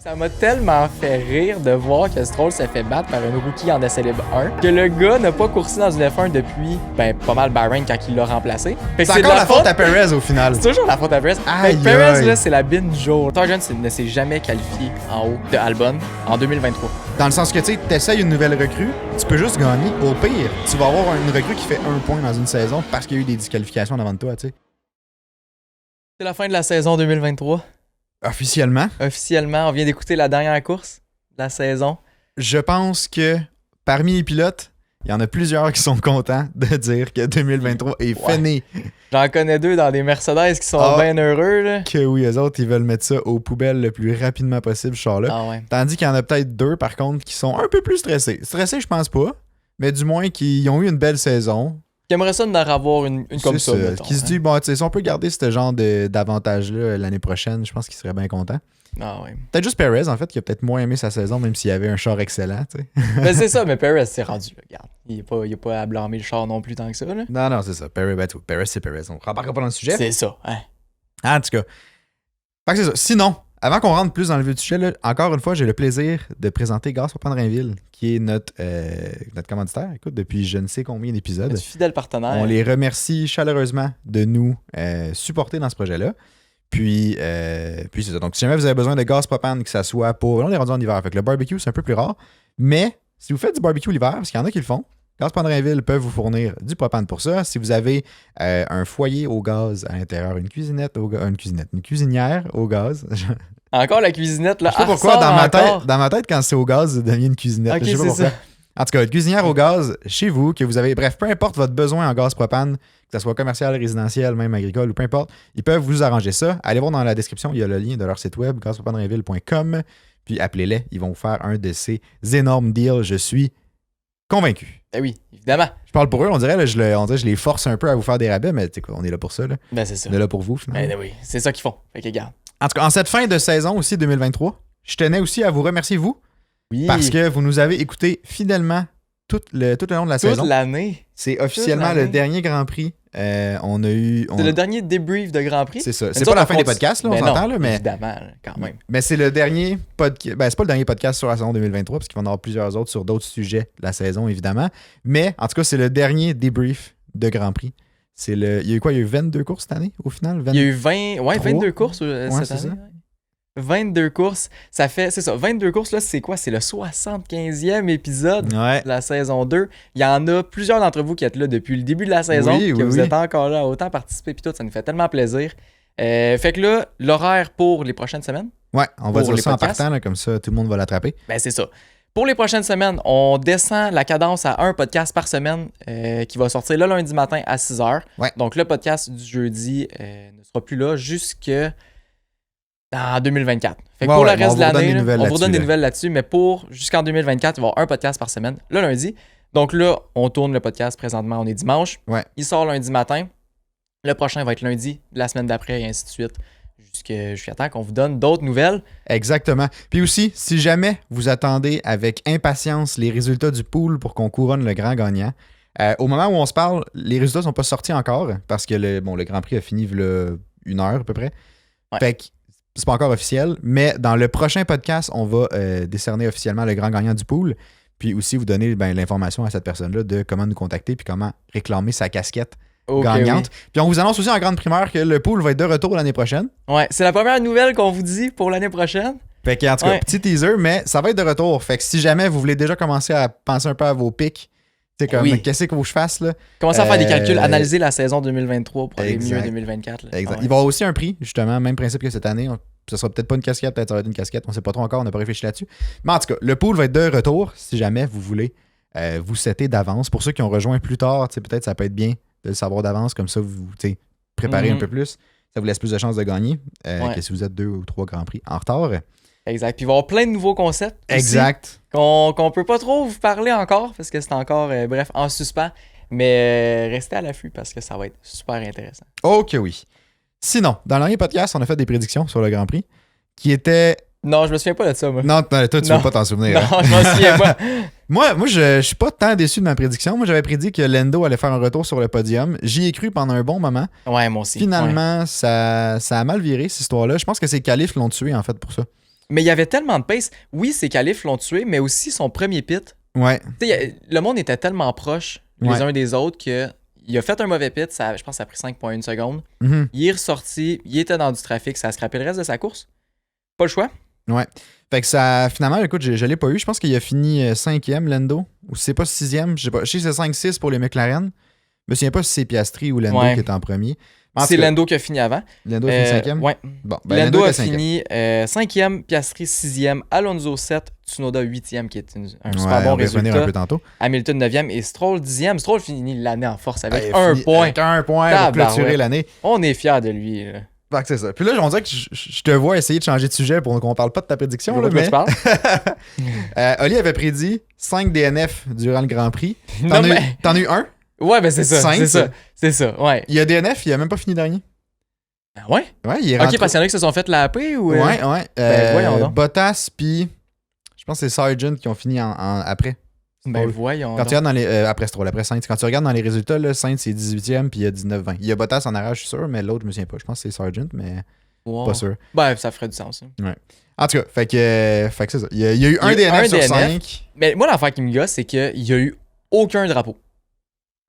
Ça m'a tellement fait rire de voir que Stroll s'est fait battre par un rookie en essai libre 1, que le gars n'a pas coursé dans une F1 depuis, pas mal Bahreïn quand il l'a remplacé. C'est encore la faute à Perez au final. C'est toujours la faute à Perez. Fait que Perez, là, c'est la bine du jour. Sargent ne s'est jamais qualifié en haut de Albon en 2023. Dans le sens que, tu sais, t'essayes une nouvelle recrue, tu peux juste gagner. Au pire, tu vas avoir une recrue qui fait 1 point dans une saison parce qu'il y a eu des disqualifications en avant de toi, tu sais. C'est la fin de la saison 2023. Officiellement. Officiellement, on vient d'écouter la dernière course de la saison. Je pense que parmi les pilotes, il y en a plusieurs qui sont contents de dire que 2023 est fini. J'en connais 2 dans des Mercedes qui sont bien heureux. Là. Que oui, eux autres, ils veulent mettre ça aux poubelles le plus rapidement possible, ce char-là. Ah ouais. Tandis qu'il y en a peut-être 2, par contre, qui sont un peu plus stressés. Stressés, je pense pas, mais du moins qui ont eu une belle saison. J'aimerais ça d'en avoir une comme ça. Mettons, qui se dit, bon, tu sais, si on peut garder ce genre d'avantage-là l'année prochaine, je pense qu'il serait bien content. Ah ouais. Peut-être juste Perez, en fait, qui a peut-être moins aimé sa saison, même s'il avait un char excellent, tu sais. Ben c'est ça, mais Perez s'est rendu, là, regarde. Il est pas à blâmer le char non plus tant que ça, là. Non, c'est ça. Perez, c'est Perez. On ne rembarquera pas dans le sujet. C'est ça, hein. En tout cas. Fait que c'est ça. Sinon, avant qu'on rentre plus dans le vif du sujet, là, encore une fois, j'ai le plaisir de présenter Gaz Propane Rainville, qui est notre commanditaire, écoute, depuis je ne sais combien d'épisodes. Notre fidèle partenaire. On les remercie chaleureusement de nous supporter dans ce projet-là. Puis c'est ça. Donc, si jamais vous avez besoin de gaz propane, que ça soit pour... Là, on est rendu en hiver. Fait que le barbecue, c'est un peu plus rare. Mais si vous faites du barbecue l'hiver, parce qu'il y en a qui le font, Gaz Propane Rainville peuvent vous fournir du propane pour ça. Si vous avez un foyer au gaz à l'intérieur, une cuisinière au gaz. Encore la cuisinette, là. Je sais pas pourquoi, dans ma tête, quand c'est au gaz, ça devient une cuisinette. Ok, je sais pas pourquoi. Ça. En tout cas, une cuisinière au gaz chez vous, que vous avez, bref, peu importe votre besoin en gaz propane, que ce soit commercial, résidentiel, même agricole ou peu importe, ils peuvent vous arranger ça. Allez voir dans la description, il y a le lien de leur site web, gazpropanerainville.com, puis appelez-les, ils vont vous faire un de ces énormes deals, je suis convaincu. Eh oui, évidemment. Je parle pour eux, on dirait, là, je les force un peu à vous faire des rabais, mais on est là pour ça. Là. Ben c'est ça. On est là pour vous, finalement. Ben oui, c'est ça qu'ils font. Fait que regarde. En tout cas, en cette fin de saison aussi 2023, je tenais aussi à vous remercier, vous, Oui. parce que vous nous avez écoutés fidèlement tout le long de la saison. Toute l'année. C'est officiellement le dernier Grand Prix. C'est le dernier débrief de Grand Prix. C'est ça. C'est pas la fin des podcasts, là, on s'entend. Là, mais évidemment, quand même. Mais c'est le dernier podcast. Ben, c'est pas le dernier podcast sur la saison 2023, parce qu'il va y en avoir plusieurs autres sur d'autres sujets de la saison, évidemment. Mais en tout cas, c'est le dernier débrief de Grand Prix. Il y a eu quoi? Il y a eu 22 courses cette année, au final? Il y a eu 22 courses cette année. Ça. 22 courses, ça fait, c'est ça, 22 courses, là, c'est quoi? C'est le 75e épisode de la saison 2. Il y en a plusieurs d'entre vous qui êtes là depuis le début de la saison, vous êtes encore là, autant participer, puis tout, ça nous fait tellement plaisir. Fait que là, l'horaire pour les prochaines semaines. Ouais, on va dire ça en partant, là, comme ça, tout le monde va l'attraper. Ben, c'est ça. Pour les prochaines semaines, on descend la cadence à un podcast par semaine qui va sortir le lundi matin à 6h. Ouais. Donc, le podcast du jeudi ne sera plus là jusque... en 2024. Fait que pour le reste de l'année, on vous redonne des nouvelles là-dessus, mais jusqu'en 2024, il va y avoir un podcast par semaine, le lundi. Donc là, on tourne le podcast présentement, on est dimanche. Ouais. Il sort lundi matin. Le prochain va être lundi, la semaine d'après, et ainsi de suite, jusqu'à temps qu'on vous donne d'autres nouvelles. Exactement. Puis aussi, si jamais vous attendez avec impatience les résultats du pool pour qu'on couronne le grand gagnant, au moment où on se parle, les résultats sont pas sortis encore, parce que le Grand Prix a fini il y a 1 heure à peu près. Ouais. Fait que c'est pas encore officiel, mais dans le prochain podcast, on va décerner officiellement le grand gagnant du pool, puis aussi vous donner l'information à cette personne-là de comment nous contacter puis comment réclamer sa casquette gagnante. Oui. Puis on vous annonce aussi en grande primeur que le pool va être de retour l'année prochaine. Ouais, c'est la première nouvelle qu'on vous dit pour l'année prochaine. Fait qu'en tout cas, petit teaser, mais ça va être de retour. Fait que si jamais vous voulez déjà commencer à penser un peu à vos pics, c'est comme, qu'est-ce qu'il faut que je fasse, là? Commencez à faire des calculs, analyser la saison 2023 pour aller mieux en 2024. Là. Exact. Il va y avoir aussi un prix, justement, même principe que cette année. Ce sera peut-être pas une casquette, peut-être ça va être une casquette. On sait pas trop encore, on n'a pas réfléchi là-dessus. Mais en tout cas, le pool va être de retour si jamais vous voulez vous setter d'avance. Pour ceux qui ont rejoint plus tard, peut-être ça peut être bien de le savoir d'avance, comme ça vous préparez un peu plus. Ça vous laisse plus de chances de gagner que si vous êtes 2 ou 3 Grands Prix en retard. Exact. Puis il va y avoir plein de nouveaux concepts. Exact. Qu'on peut pas trop vous parler encore parce que c'est encore, en suspens. Mais restez à l'affût parce que ça va être super intéressant. Ok, oui. Sinon, dans le dernier podcast, on a fait des prédictions sur le Grand Prix qui étaient... Non, je me souviens pas de ça, moi. Non, toi, tu veux pas t'en souvenir. Non, je m'en souviens pas. Moi, je suis pas tant déçu de ma prédiction. Moi, j'avais prédit que Lando allait faire un retour sur le podium. J'y ai cru pendant un bon moment. Ouais, moi aussi. Finalement, ça a mal viré, cette histoire-là. Je pense que c'est Calif qui l'ont tué, en fait, pour ça. Mais il y avait tellement de pace. Oui, ses qualifs l'ont tué, mais aussi son premier pit. Ouais. Le monde était tellement proche les uns des autres que il a fait un mauvais pit. Je pense que ça a pris 5,1 secondes. Mm-hmm. Il est ressorti, il était dans du trafic, ça a scrappé le reste de sa course. Pas le choix. Ouais. Fait que ça, finalement, écoute, je l'ai pas eu. Je pense qu'il a fini 5e, Lando. Ou si c'est pas 6e. Je sais pas. Je sais que c'est 5-6 pour les McLaren. Je me souviens pas si c'est Piastri ou Lando qui est en premier. C'est Lando qui a fini avant. Lando a fini 5e? Ouais. Bon, Lando a fini 5e, Piastri 6e, Alonso 7, Tsunoda 8e, qui est un super bon résultat. Un peu tantôt. Hamilton 9e et Stroll 10e. Stroll finit l'année en force avec un point. Avec un point pour clôturer l'année. On est fiers de lui. Là. Fait que c'est ça. Puis là, on dirait que je te vois essayer de changer de sujet pour qu'on parle pas de ta prédiction. Là, mais... tu parles. Oli avait prédit 5 DNF durant le Grand Prix. T'en as eu un? Ouais, ben c'est ça. C'est ça, ouais. Il y a DNF, il a même pas fini dernier. Ouais? Ouais, il est rentré. Ok, parce qu'il y en a qui se sont fait lapper ou... Ouais. voyons donc. Bottas, puis je pense que c'est Sargent qui ont fini après. Ben voyons quand tu regardes dans les... après Stroll, après Sainz. Quand tu regardes dans les résultats, là, Sainz c'est 18e, puis il y a 19-20. Il y a Bottas en arrière, je suis sûr, mais l'autre, je me souviens pas. Je pense que c'est Sargent, mais pas sûr. Ben, ça ferait du sens. Hein. Ouais. En tout cas, fait que c'est ça. Il y a eu un DNF sur 5. Mais moi, l'affaire qui me gosse, c'est qu'il y a eu aucun drapeau.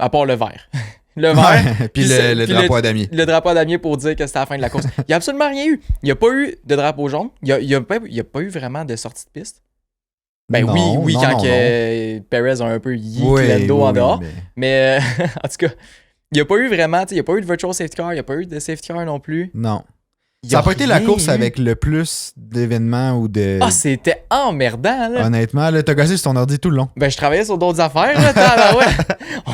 À part le vert. Le vert. Puis le drapeau à damier. Le drapeau à damier pour dire que c'était la fin de la course. Il n'y a absolument rien eu. Il n'y a pas eu de drapeau jaune. Il n'y a pas eu vraiment de sortie de piste. Ben non, oui, quand Perez a un peu Lando en dehors. Mais en tout cas, il n'y a pas eu vraiment, il n'y a pas eu de virtual safety car, il n'y a pas eu de safety car non plus. Non. Ça n'a pas été la course avec le plus d'événements ou de... Ah, c'était emmerdant, là. Honnêtement, là, t'as gossé sur ton ordi tout le long. Ben, je travaillais sur d'autres affaires, là. Ouais.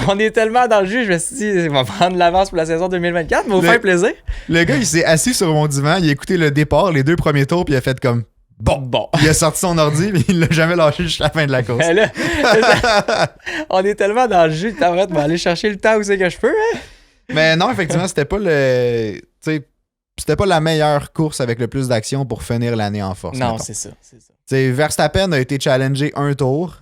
On est tellement dans le jus, je me suis dit, il va prendre l'avance pour la saison 2024, mais vous faire plaisir. Le gars, il s'est assis sur mon divan, il a écouté le départ, les 2 premiers tours, puis il a fait comme... Bon. Il a sorti son ordi, mais il l'a jamais lâché jusqu'à la fin de la course. Là, on est tellement dans le jus, t'as vrai de m'aller chercher le temps où c'est que je peux, hein. Mais non, effectivement, c'était pas le... C'était pas la meilleure course avec le plus d'action pour finir l'année en force. Non, c'est ça. Verstappen a été challengé un tour.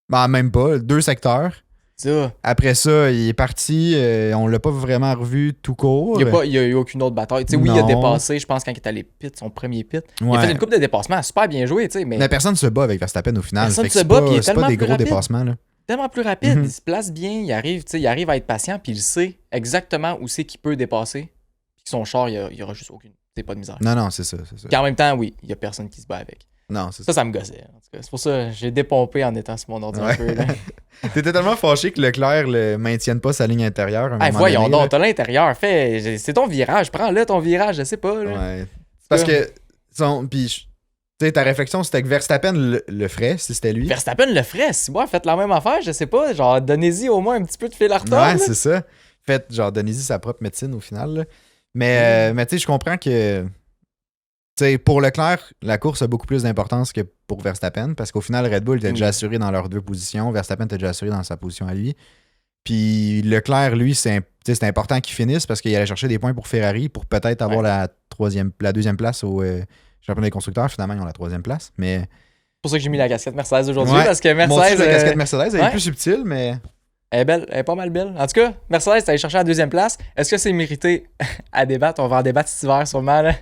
Ben, même pas, 2 secteurs. Ça. Après ça, il est parti. On l'a pas vraiment revu tout court. Il y a eu aucune autre bataille. Oui, il a dépassé, je pense, quand il est allé pit, son premier pit. Ouais. Il a fait une coupe de dépassement, super bien joué. Mais personne se bat avec Verstappen au final. Personne se bat, puis il est tellement pas des plus gros rapide. dépassements. Là. Tellement plus rapide, il se place bien, il arrive à être patient, puis il sait exactement où c'est qu'il peut dépasser. Puis son char, il y aura juste aucune. C'est pas de misère. Non, c'est ça. Puis en même temps, oui, il y a personne qui se bat avec. Non, c'est ça. Ça me gossait. En tout cas. C'est pour ça que j'ai dépompé en étant sur mon ordi un peu. T'étais tellement fâché que Leclerc ne maintienne pas sa ligne intérieure. Voyons donc, t'as l'intérieur. C'est ton virage. Prends-le, ton virage, je sais pas. Là. Ouais. Parce que. Puis, ta réflexion, c'était que Verstappen le ferait si c'était lui. Verstappen le ferait. Si moi, faites la même affaire, je sais pas. Genre, donnez-y au moins un petit peu de fil à retordre. Ouais, c'est ça. Faites, genre, donnez-y sa propre médecine au final. Là. Mais tu sais, je comprends que. T'sais, pour Leclerc, la course a beaucoup plus d'importance que pour Verstappen parce qu'au final, Red Bull était déjà assuré dans leurs 2 positions. Verstappen était déjà assuré dans sa position à lui. Puis Leclerc, lui, c'est important qu'il finisse parce qu'il allait chercher des points pour Ferrari pour peut-être avoir la 2e place au championnat des constructeurs. Finalement, ils ont la 3e place. Mais... C'est pour ça que j'ai mis la casquette Mercedes aujourd'hui parce que Mercedes. Moi aussi, la casquette Mercedes, elle est plus subtile, mais. Elle est belle, elle est pas mal belle. En tout cas, Mercedes, t'es allé chercher la 2e place. Est-ce que c'est mérité à débattre? On va en débattre cet hiver sûrement. Là.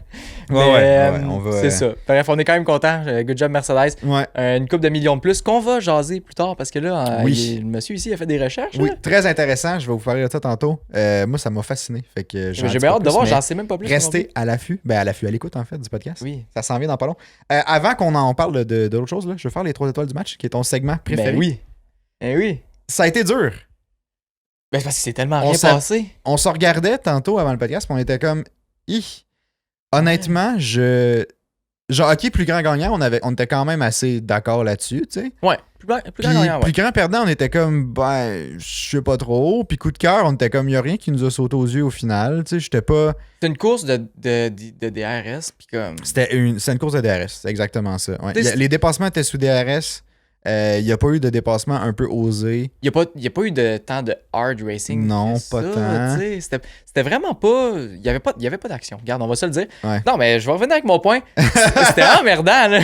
On va, c'est ça. Bref, on est quand même content. Good job Mercedes. Ouais. Une coupe de millions de plus qu'on va jaser plus tard parce que là, le monsieur ici a fait des recherches. Oui, là. Très intéressant. Je vais vous parler de ça tantôt. Moi, ça m'a fasciné. Fait que j'ai bien hâte de voir, j'en sais même pas plus. Restez à l'affût. Ben, à l'écoute en fait du podcast. Oui. Ça s'en vient dans pas long. Avant qu'on en parle de l'autre chose, là, je vais faire les 3 étoiles du match, qui est ton segment préféré. Ben oui. Ça a été dur. Ben, parce que c'est tellement rien passé. On se regardait tantôt avant le podcast, puis on était comme... Honnêtement, genre, OK, plus grand gagnant, on était quand même assez d'accord là-dessus, tu sais. Ouais, plus grand gagnant, ouais. Plus grand perdant, on était comme, je sais pas trop. Puis coup de cœur, on était comme, il y a rien qui nous a sauté aux yeux au final, tu sais, j'étais pas... C'est une course de DRS, puis comme... C'est une course de DRS, c'est exactement ça. Ouais. Les dépassements étaient sous DRS. Il n'y a pas eu de dépassement un peu osé. Il n'y a pas eu de temps de hard racing. Non, pas tant. C'était vraiment pas... Il n'y avait pas d'action. Regarde, on va se le dire. Ouais. Non, mais je vais revenir avec mon point. C'était emmerdant, là.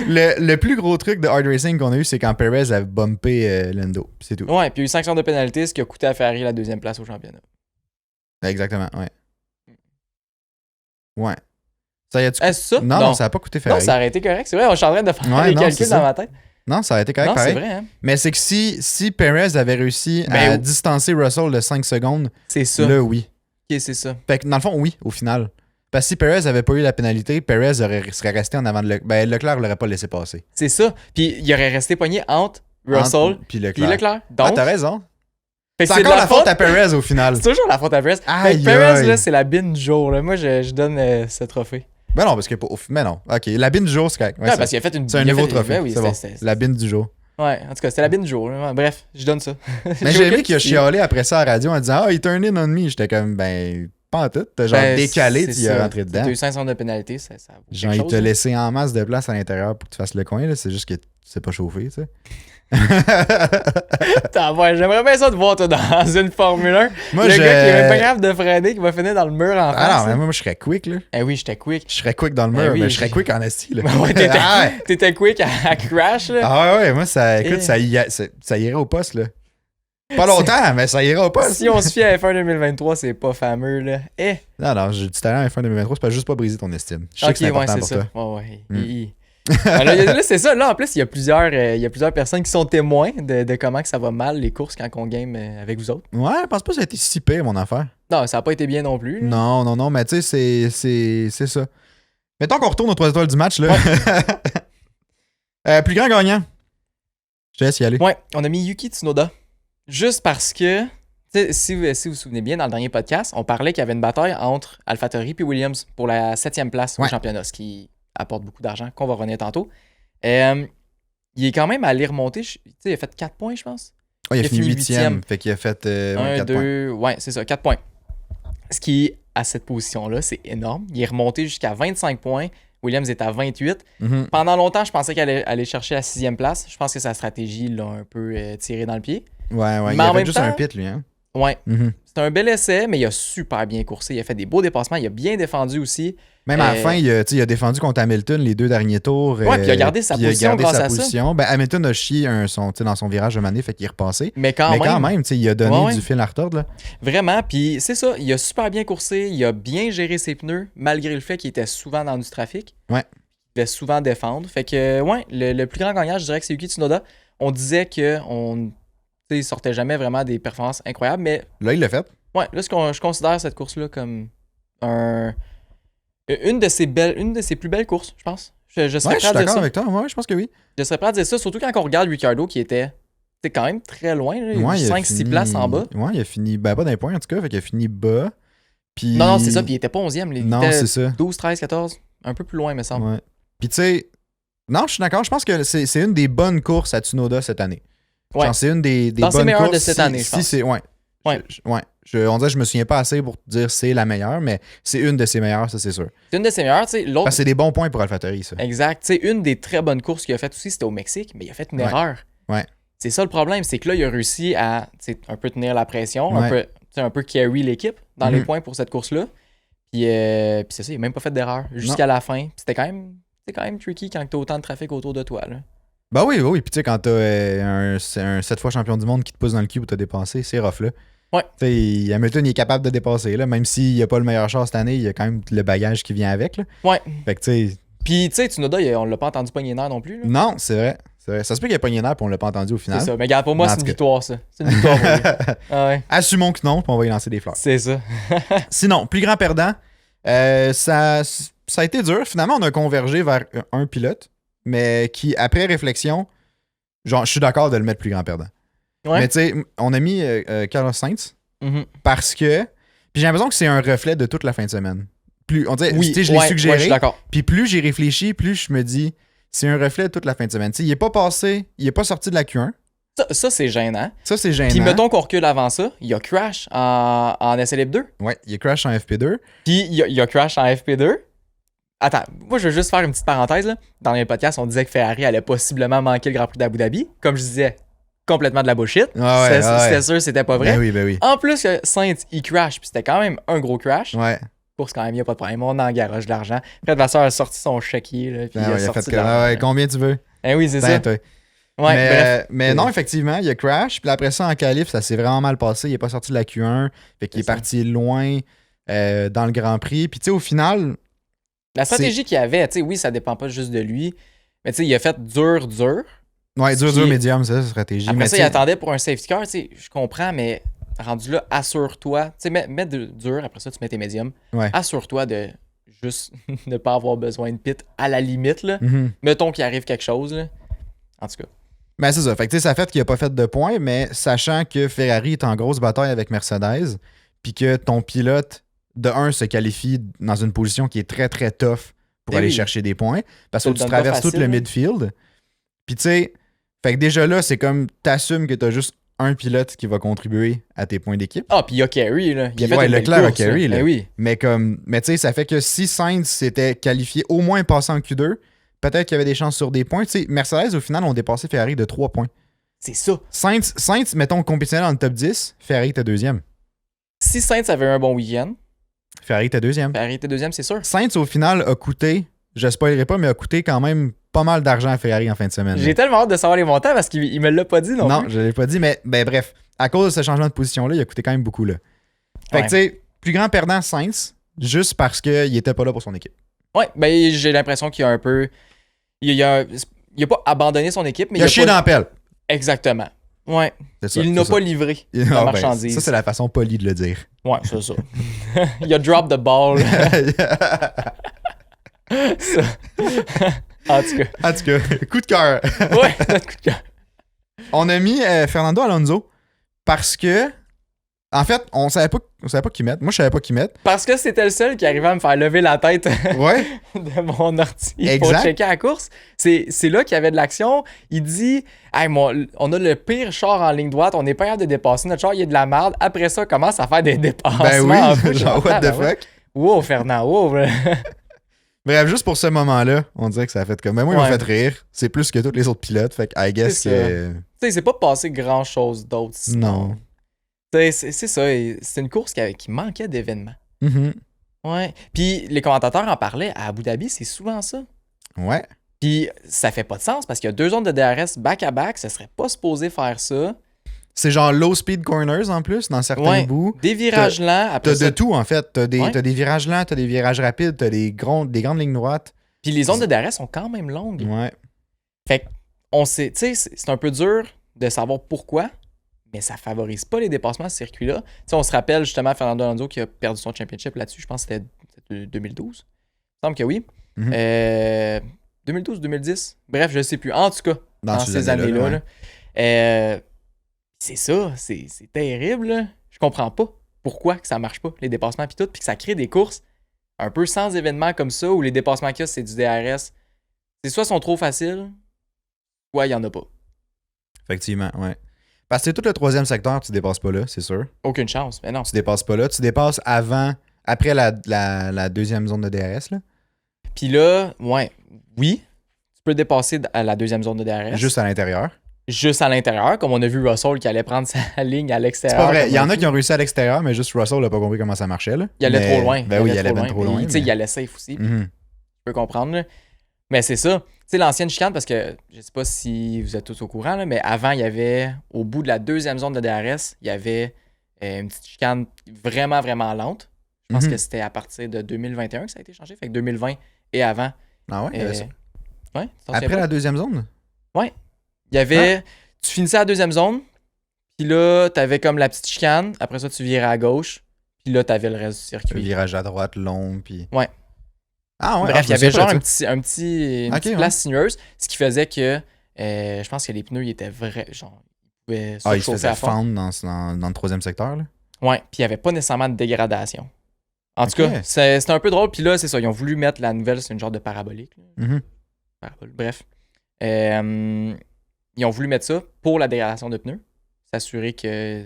Le plus gros truc de hard racing qu'on a eu, c'est quand Perez a bumpé Lando. C'est tout. Ouais, puis il y a eu 5 secondes de pénalité, ce qui a coûté à Ferrari la 2e place au championnat. Exactement, ouais. Ouais. Ça y a-tu Est-ce ça? Non, ça n'a pas coûté Ferrari. Non, ça aurait été correct. C'est vrai, je suis en train de faire les calculs dans ma tête. Non, ça aurait été correct, pareil. C'est vrai, hein? Mais c'est que si Perez avait réussi à distancer Russell de 5 secondes, c'est ça. Là, oui. OK, c'est ça. Fait que dans le fond, oui, au final. Parce que si Perez avait pas eu la pénalité, Perez serait resté en avant de Leclerc. Ben, Leclerc l'aurait pas laissé passer. C'est ça. Puis il aurait resté pogné entre Russell puis Leclerc. Donc, t'as raison. C'est encore la faute à Perez au final. C'est toujours la faute à Perez. Perez, là, c'est la bine du jour. Là. Moi, je donne ce trophée. Ben non, parce que... Mais non. OK, la bine du jour, c'est correct. Ouais, parce qu'il a fait une... C'est un nouveau trophée. Oui, c'est bon. La bine du jour. Ouais, en tout cas, c'était la bine du jour. Bref, je donne ça. Mais j'ai aimé qu'il a chialé après ça à la radio en disant « Ah, il turn in on me. » J'étais comme, ben, pas en tout. T'as genre décalé, tu y es rentré dedans. T'as eu 5 secondes de pénalité, ça genre, il t'a laissé en masse de place à l'intérieur pour que tu fasses le coin. Là. C'est juste que tu sais pas chauffer, tu sais. J'aimerais bien ça te voir toi dans une Formule 1. Moi, le gars qui est même pas grave de freiner, qui va finir dans le mur en face. Ah non, mais moi je serais quick là. Eh oui, j'étais quick. Je serais quick dans le mur, mais je serais quick en esti là. Ouais, t'étais quick à crash là. Ah ouais, moi ça, écoute, ça irait au poste là. Pas longtemps, mais ça ira au poste. Si on se fie à F1 2023, c'est pas fameux là. Non, j'ai dit talent à F1 2023, c'est pas juste pas briser ton estime. Je sais que c'est important pour toi. Ouais. Là, c'est ça. Là, en plus, il y a plusieurs personnes qui sont témoins de comment que ça va mal, les courses, quand on game avec vous autres. Ouais, je pense pas que ça a été si pire, mon affaire. Non, ça a pas été bien non plus. Là. Non, mais tu sais, c'est ça. Mettons qu'on retourne aux 3 étoiles du match, là. Ouais. Plus grand gagnant. Je te laisse y aller. Ouais, on a mis Yuki Tsunoda. Juste parce que, si vous vous souvenez bien, dans le dernier podcast, on parlait qu'il y avait une bataille entre AlphaTauri et Williams pour la 7e place au championnat, ce qui apporte beaucoup d'argent, qu'on va revenir tantôt. Il est quand même allé remonter. Il a fait 4 points, je pense. Ouais, il a fini 8e. Fait qu'il a fait 4 points. Ouais, c'est ça, 4 points. Ce qui, à cette position-là, c'est énorme. Il est remonté jusqu'à 25 points. Williams est à 28. Pendant longtemps, je pensais qu'elle allait chercher la 6e place. Je pense que sa stratégie l'a un peu tiré dans le pied. Ouais, mais il a fait juste un pit, lui. Hein? Ouais. C'est un bel essai, mais il a super bien coursé. Il a fait des beaux dépassements. Il a bien défendu aussi. Même à la fin, il a défendu contre Hamilton les 2 derniers tours. Ouais, puis il a gardé sa position grâce à ça. Ben, Hamilton a chié dans son virage de manée, fait qu'il est repassé. Mais quand même, il a donné du fil à retordre. Là. Vraiment, puis c'est ça. Il a super bien coursé. Il a bien géré ses pneus, malgré le fait qu'il était souvent dans du trafic. Ouais. Il devait souvent défendre. Fait que, ouais, le plus grand gagnant, je dirais que c'est Yuki Tsunoda. On disait qu'on il sortait jamais vraiment des performances incroyables, mais... Là, il l'a fait. Ouais, là, je considère cette course-là comme une de ses plus belles courses, je pense. Je serais prêt à dire ça. Je suis d'accord avec toi. Ouais, je pense que oui. Je serais prêt à dire ça, surtout quand on regarde Ricciardo qui était quand même très loin, 5-6 places en bas. Ouais, il a fini, pas d'un point en tout cas, fait qu'il a fini bas. Puis... Non, c'est ça, puis il était pas 11e. Non, c'est ça. 12, 13, 14, un peu plus loin, me semble. Ouais. Puis tu sais, non, je suis d'accord, je pense que c'est une des bonnes courses à Tsunoda cette année. Ouais. Genre, c'est une des bonnes courses de cette année, je pense. Ouais. On dirait que je me souviens pas assez pour dire c'est la meilleure, mais c'est une de ses meilleures, ça c'est sûr. C'est une de ses meilleures, tu sais. L'autre... Parce que c'est des bons points pour AlphaTauri, ça. Exact. Tu sais, une des très bonnes courses qu'il a faites aussi, c'était au Mexique, mais il a fait une erreur. Ouais. C'est ça le problème, c'est que là, il a réussi à un peu tenir la pression, un peu carry l'équipe dans les points pour cette course-là. Puis c'est ça, il n'a même pas fait d'erreur jusqu'à la fin. Puis c'était quand même tricky quand tu as autant de trafic autour de toi. Là. Ben oui. Puis tu sais, quand t'as un 7 fois champion du monde qui te pousse dans le cul pour te dépasser, c'est rough là. Ouais. Tu sais, Hamilton, il est capable de dépasser là. Même s'il n'a pas le meilleur char cette année, il y a quand même le bagage qui vient avec. Là. Ouais. Fait que tu sais. Puis tu sais, Tsunoda, on l'a pas entendu pogner nerf non plus. Là. Non, c'est vrai. Ça se peut qu'il ait pogné nerf et on l'a pas entendu au final. C'est ça. Mais regarde, pour moi, c'est une victoire, ça. C'est une victoire pour lui. Ah ouais. Assumons que non, puis on va y lancer des fleurs. C'est ça. Sinon, plus grand perdant, ça a été dur. Finalement, on a convergé vers un pilote, mais qui, après réflexion, genre, je suis d'accord de le mettre plus grand perdant. Ouais. Mais tu sais, on a mis Carlos Sainz parce que. Puis j'ai l'impression que c'est un reflet de toute la fin de semaine. On dirait, je l'ai suggéré. Je suis d'accord. Puis plus j'ai réfléchi, plus je me dis, c'est un reflet de toute la fin de semaine. T'sais, il est pas sorti de la Q1. Ça, c'est gênant. Puis mettons qu'on recule avant ça, il y a crash en essai libre 2. Ouais, il y a crash en FP2. Puis il y a crash en FP2. Attends, moi je veux juste faire une petite parenthèse. Là. Dans les podcasts, on disait que Ferrari allait possiblement manquer le Grand Prix d'Abu Dhabi. Comme je disais, complètement de la bullshit. C'était sûr, c'était pas vrai. Ben oui. En plus, Sainz, il crash, puis c'était quand même un gros crash. Ouais. Pour ce quand même, il n'y a pas de problème. On en garage de l'argent. Fred Vasseur a sorti son chéquier. Là, puis il a sorti fait combien tu veux? Oui, c'est ça. Ouais, mais non, effectivement, il y a crash. Puis après ça, en qualif, ça s'est vraiment mal passé. Il n'est pas sorti de la Q1. Fait qu'il est parti loin dans le Grand Prix. Puis tu sais, au final, La stratégie qu'il avait, tu sais, oui, ça dépend pas juste de lui, mais tu sais, il a fait dur. Ouais, dur, médium, c'est ça, la stratégie. Après ça, il attendait pour un safety car, tu sais, je comprends, mais rendu là, assure-toi, tu sais, mets dur, après ça, tu mets tes médiums. Ouais. Assure-toi de juste ne pas avoir besoin de pit à la limite, là. Mm-hmm. Mettons qu'il arrive quelque chose, là. En tout cas. Ben, c'est ça. Fait que, tu sais, ça fait qu'il a pas fait de points, mais sachant que Ferrari est en grosse bataille avec Mercedes, puis que ton pilote, de un, se qualifie dans une position qui est très, très tough pour aller chercher des points, parce que tu traverses tout le midfield. Puis, tu sais, fait que déjà là, c'est comme t'assumes que t'as juste un pilote qui va contribuer à tes points d'équipe. Ah, puis il y a Kerry, là. Il a fait Leclerc a Kerry, là. Ben oui. Mais tu sais, ça fait que si Sainz s'était qualifié au moins passant en Q2, peut-être qu'il y avait des chances sur des points. Tu sais, Mercedes, au final, ont dépassé Ferrari de 3 points. C'est ça. Sainz, mettons, compétitionnel dans le top 10, Ferrari était deuxième. Si Sainz avait un bon week-end, Ferrari était deuxième. C'est sûr. Sainz, au final, a coûté, je spoilerai pas, mais a coûté quand même pas mal d'argent à Ferrari en fin de semaine. J'ai tellement hâte de savoir les montants parce qu'il me l'a pas dit non plus. Non, je l'ai pas dit, mais ben, bref, à cause de ce changement de position-là, il a coûté quand même beaucoup. Là. Fait que, tu sais, plus grand perdant Sainz, juste parce qu'il était pas là pour son équipe. Ouais, ben j'ai l'impression qu'il a un peu... Il a pas abandonné son équipe, mais il a chié dans la pelle. Exactement. Ouais. Ça, il n'a pas livré la marchandise. Ça, c'est la façon polie de le dire. Ouais, c'est ça. Il a drop the ball. Ça. En tout cas, coup de cœur. Ouais, notre coup de cœur. On a mis Fernando Alonso parce que, en fait, on savait pas qui mettre. Moi, je savais pas qui mettre. Parce que c'était le seul qui arrivait à me faire lever la tête de mon ortie pour checker la course. C'est là qu'il y avait de l'action. Il dit hey, on a le pire char en ligne droite, on n'est pas capable de dépasser. Notre char, il y a de la merde. Après ça, commence à faire des dépassements. Ben oui, genre, what the fuck? Wow, Fernand, wow. Bref, juste pour ce moment-là, on dirait que ça a fait comme. Mais moi, il m'a fait rire. C'est plus que tous les autres pilotes. Fait que, I guess que. Tu sais, c'est pas passé grand-chose d'autre. Non. C'est ça. C'est une course qui manquait d'événements. Mm-hmm. Ouais. Puis les commentateurs en parlaient. À Abu Dhabi, c'est souvent ça. Ouais. Puis ça fait pas de sens parce qu'il y a 2 zones de DRS back-à-back. Ça serait pas supposé faire ça. C'est genre low speed corners en plus, dans certains bouts. Des virages lents. T'as de tout en fait. T'as des virages lents, t'as des virages rapides, t'as des grandes lignes droites. Puis les zones de DRS sont quand même longues. Ouais. Fait qu'on sait, tu sais, c'est un peu dur de savoir pourquoi, mais ça favorise pas les dépassements à ce circuit-là. Tu sais, on se rappelle justement Fernando Alonso qui a perdu son championship là-dessus. Je pense que c'était 2012. Il me semble que oui. 2012, 2010. Bref, je sais plus. En tout cas, dans ces années-là. C'est ça, c'est terrible. Là. Je comprends pas pourquoi que ça marche pas, les dépassements pis tout, puis que ça crée des courses un peu sans événements comme ça, où les dépassements qu'il y a, c'est du DRS. C'est soit sont trop faciles, soit il y en a pas. Effectivement, ouais. Parce que tout le 3e secteur, tu dépasses pas là, c'est sûr. Aucune chance, mais non. Tu dépasses pas là, tu dépasses après la 2e zone de DRS, là. Puis là, oui, tu peux dépasser à la 2e zone de DRS. Juste à l'intérieur. Juste à l'intérieur, comme on a vu Russell qui allait prendre sa ligne à l'extérieur. C'est pas vrai. Il y en a qui ont réussi à l'extérieur, mais juste Russell n'a pas compris comment ça marchait. Là. Il allait trop loin. Ben oui, il allait bien trop loin. Tu sais, il allait safe aussi. Je peux comprendre. Là. Mais c'est ça. Tu sais, l'ancienne chicane, parce que je sais pas si vous êtes tous au courant, là, mais avant, il y avait, au bout de la 2e zone de DRS, il y avait une petite chicane vraiment, vraiment lente. Je pense que c'était à partir de 2021 que ça a été changé. Fait que 2020 et avant. Ah ouais, il y avait ça. Ouais, après la 2e zone? Ouais. Il y avait... Tu finissais à la 2e zone, puis là, t'avais comme la petite chicane. Après ça, tu virais à gauche, puis là, t'avais le reste du circuit. Le virage à droite, long, puis... Ouais. Ah ouais. Bref, il y avait genre une petite place sinueuse, ce qui faisait que je pense que les pneus, ils étaient genre, ils pouvaient ils se faisaient fendre dans le 3e secteur, là? Ouais, puis il n'y avait pas nécessairement de dégradation. En tout cas, c'était un peu drôle, puis là, c'est ça, ils ont voulu mettre la nouvelle, c'est une genre de parabolique. Parabole, bref. Ils ont voulu mettre ça pour la dégradation de pneus, s'assurer que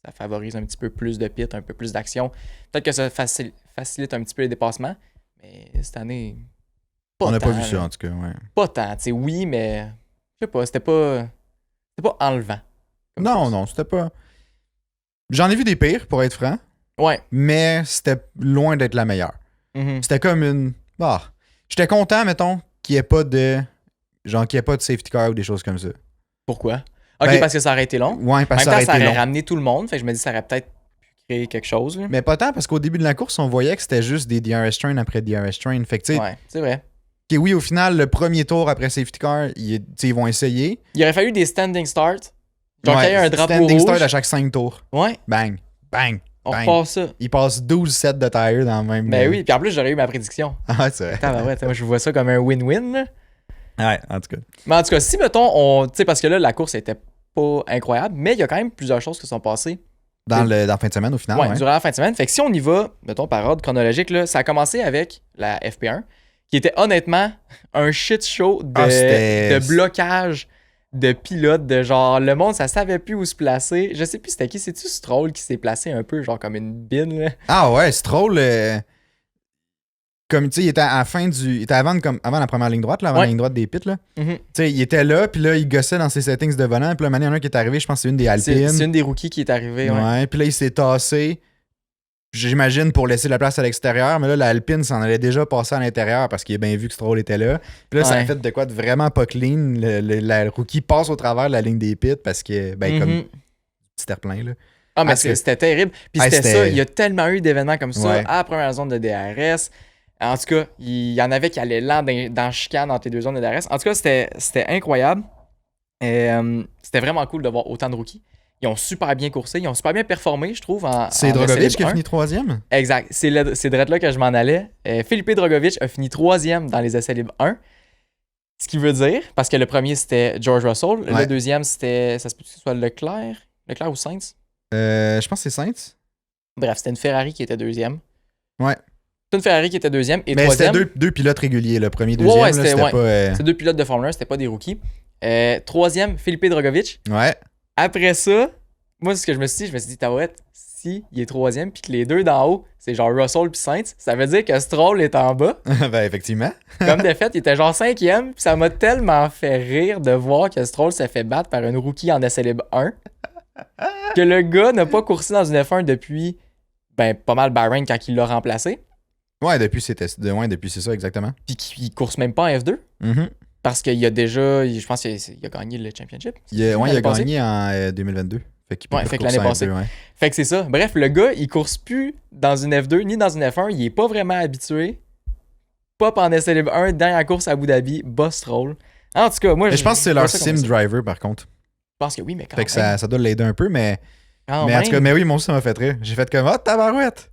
ça favorise un petit peu plus de pit, un peu plus d'action. Peut-être que ça facilite un petit peu les dépassements, mais cette année, on n'a pas vu ça, en tout cas, ouais. Pas tant, tu sais, oui, mais je sais pas, c'était pas enlevant. Non, c'était pas... J'en ai vu des pires, pour être franc. Ouais. Mais c'était loin d'être la meilleure. C'était comme une... j'étais content, mettons, qu'il n'y ait pas de... Genre, qu'il n'y ait pas de safety car ou des choses comme ça. Pourquoi? Ok, parce que ça aurait été long. Ouais, parce que ça aurait ramené tout le monde. Fait que je me dis, ça aurait peut-être pu créer quelque chose. Là. Mais pas tant, parce qu'au début de la course, on voyait que c'était juste des DRS train après DRS train. Fait que, tu sais, ouais, c'est vrai. Oui, au final, le premier tour après safety car, ils vont essayer. Il aurait fallu des standing starts. Genre qu'il y ait un drapeau standing rouge. start à chaque 5 tours. Ouais. Bang, bang, on bang. repasse ça. Ils passent 12 sets de tire dans le même... Ben oui, puis en plus, j'aurais eu ma prédiction. Ah, c'est vrai. Moi, je vois ça comme un win-win. Là. Ouais, en tout cas. Mais en tout cas, si, mettons, tu sais, parce que là, la course était pas incroyable, mais il y a quand même plusieurs choses qui sont passées. Dans la fin de semaine, au final. Ouais, durant la fin de semaine. Fait que si on y va, mettons, par ordre chronologique, là, ça a commencé avec la FP1, qui était honnêtement un shit show de blocage de pilotes, de genre, le monde, ça savait plus où se placer. Je sais plus c'était qui, c'est-tu Stroll qui s'est placé un peu, genre comme une bine, là? Ah ouais, Stroll, comme, tu sais, il était à la fin du... Il était avant la première ligne droite, là, avant la ligne droite des pits, là. Mm-hmm. Tu sais, il était là, puis là, il gossait dans ses settings de volant, puis là, il y en a un qui est arrivé, je pense que c'est une des Alpines. C'est une des rookies qui est arrivée, ouais. Puis là, il s'est tassé, j'imagine, pour laisser la place à l'extérieur, mais là, l'Alpine s'en allait déjà passer à l'intérieur parce qu'il a bien vu que Stroll était là. Puis là, ça a fait de quoi de vraiment pas clean. La rookie passe au travers de la ligne des pits parce que, comme, petit terre-plein, là. Ah, mais c'était terrible. Puis c'était ça, il y a tellement eu d'événements comme ça à la première zone de DRS. En tout cas, il y en avait qui allaient lent dans chicane entre les deux zones de DRS. En tout cas, c'était incroyable. C'était vraiment cool de voir autant de rookies. Ils ont super bien coursé, ils ont super bien performé, je trouve. C'est Drogovic qui a fini 3e? Exact. C'est de là que je m'en allais. Philippe Drogovic a fini 3e dans les essais libres 1. Ce qui veut dire, parce que le premier c'était George Russell, le deuxième c'était, ça se peut que ce soit Leclerc ou Sainz? Je pense que c'est Sainz. Bref, c'était une Ferrari qui était deuxième. Ouais. C'est une Ferrari qui était deuxième et mais troisième. C'était deux pilotes réguliers, le premier, deuxième. Ouais, c'était pas... C'est deux pilotes de Formule 1, c'était pas des rookies. Troisième, Philippe Drogovic. Ouais. Après ça, moi, ce que je me suis dit, taouette, si il est troisième puis que les deux d'en haut, c'est genre Russell puis Sainz, ça veut dire que Stroll est en bas. Ben, effectivement. Comme de fait, il était genre 5e, puis ça m'a tellement fait rire de voir que Stroll s'est fait battre par une rookie en essai libre 1. Que le gars n'a pas coursé dans une F1 depuis, pas mal Bahreïn quand il l'a remplacé. Ouais, depuis c'est ça, exactement. Puis qu'il course même pas en F2. Mm-hmm. Parce qu'il y a déjà, je pense qu'il a gagné le championship. Il a gagné en 2022. Fait qu'il peut fait que l'année passée. F2, Fait que c'est ça. Bref, le gars, il course plus dans une F2 ni dans une F1. Il est pas vraiment habitué. Pop en essai libre 1, dernière course à Abu Dhabi, boss roll. En tout cas, moi, je pense que c'est leur sim driver, par contre. Je pense que oui, mais quand même. Fait que ça doit l'aider un peu, mais en tout cas, mais oui, moi aussi, ça m'a fait rire. J'ai fait comme, tabarouette!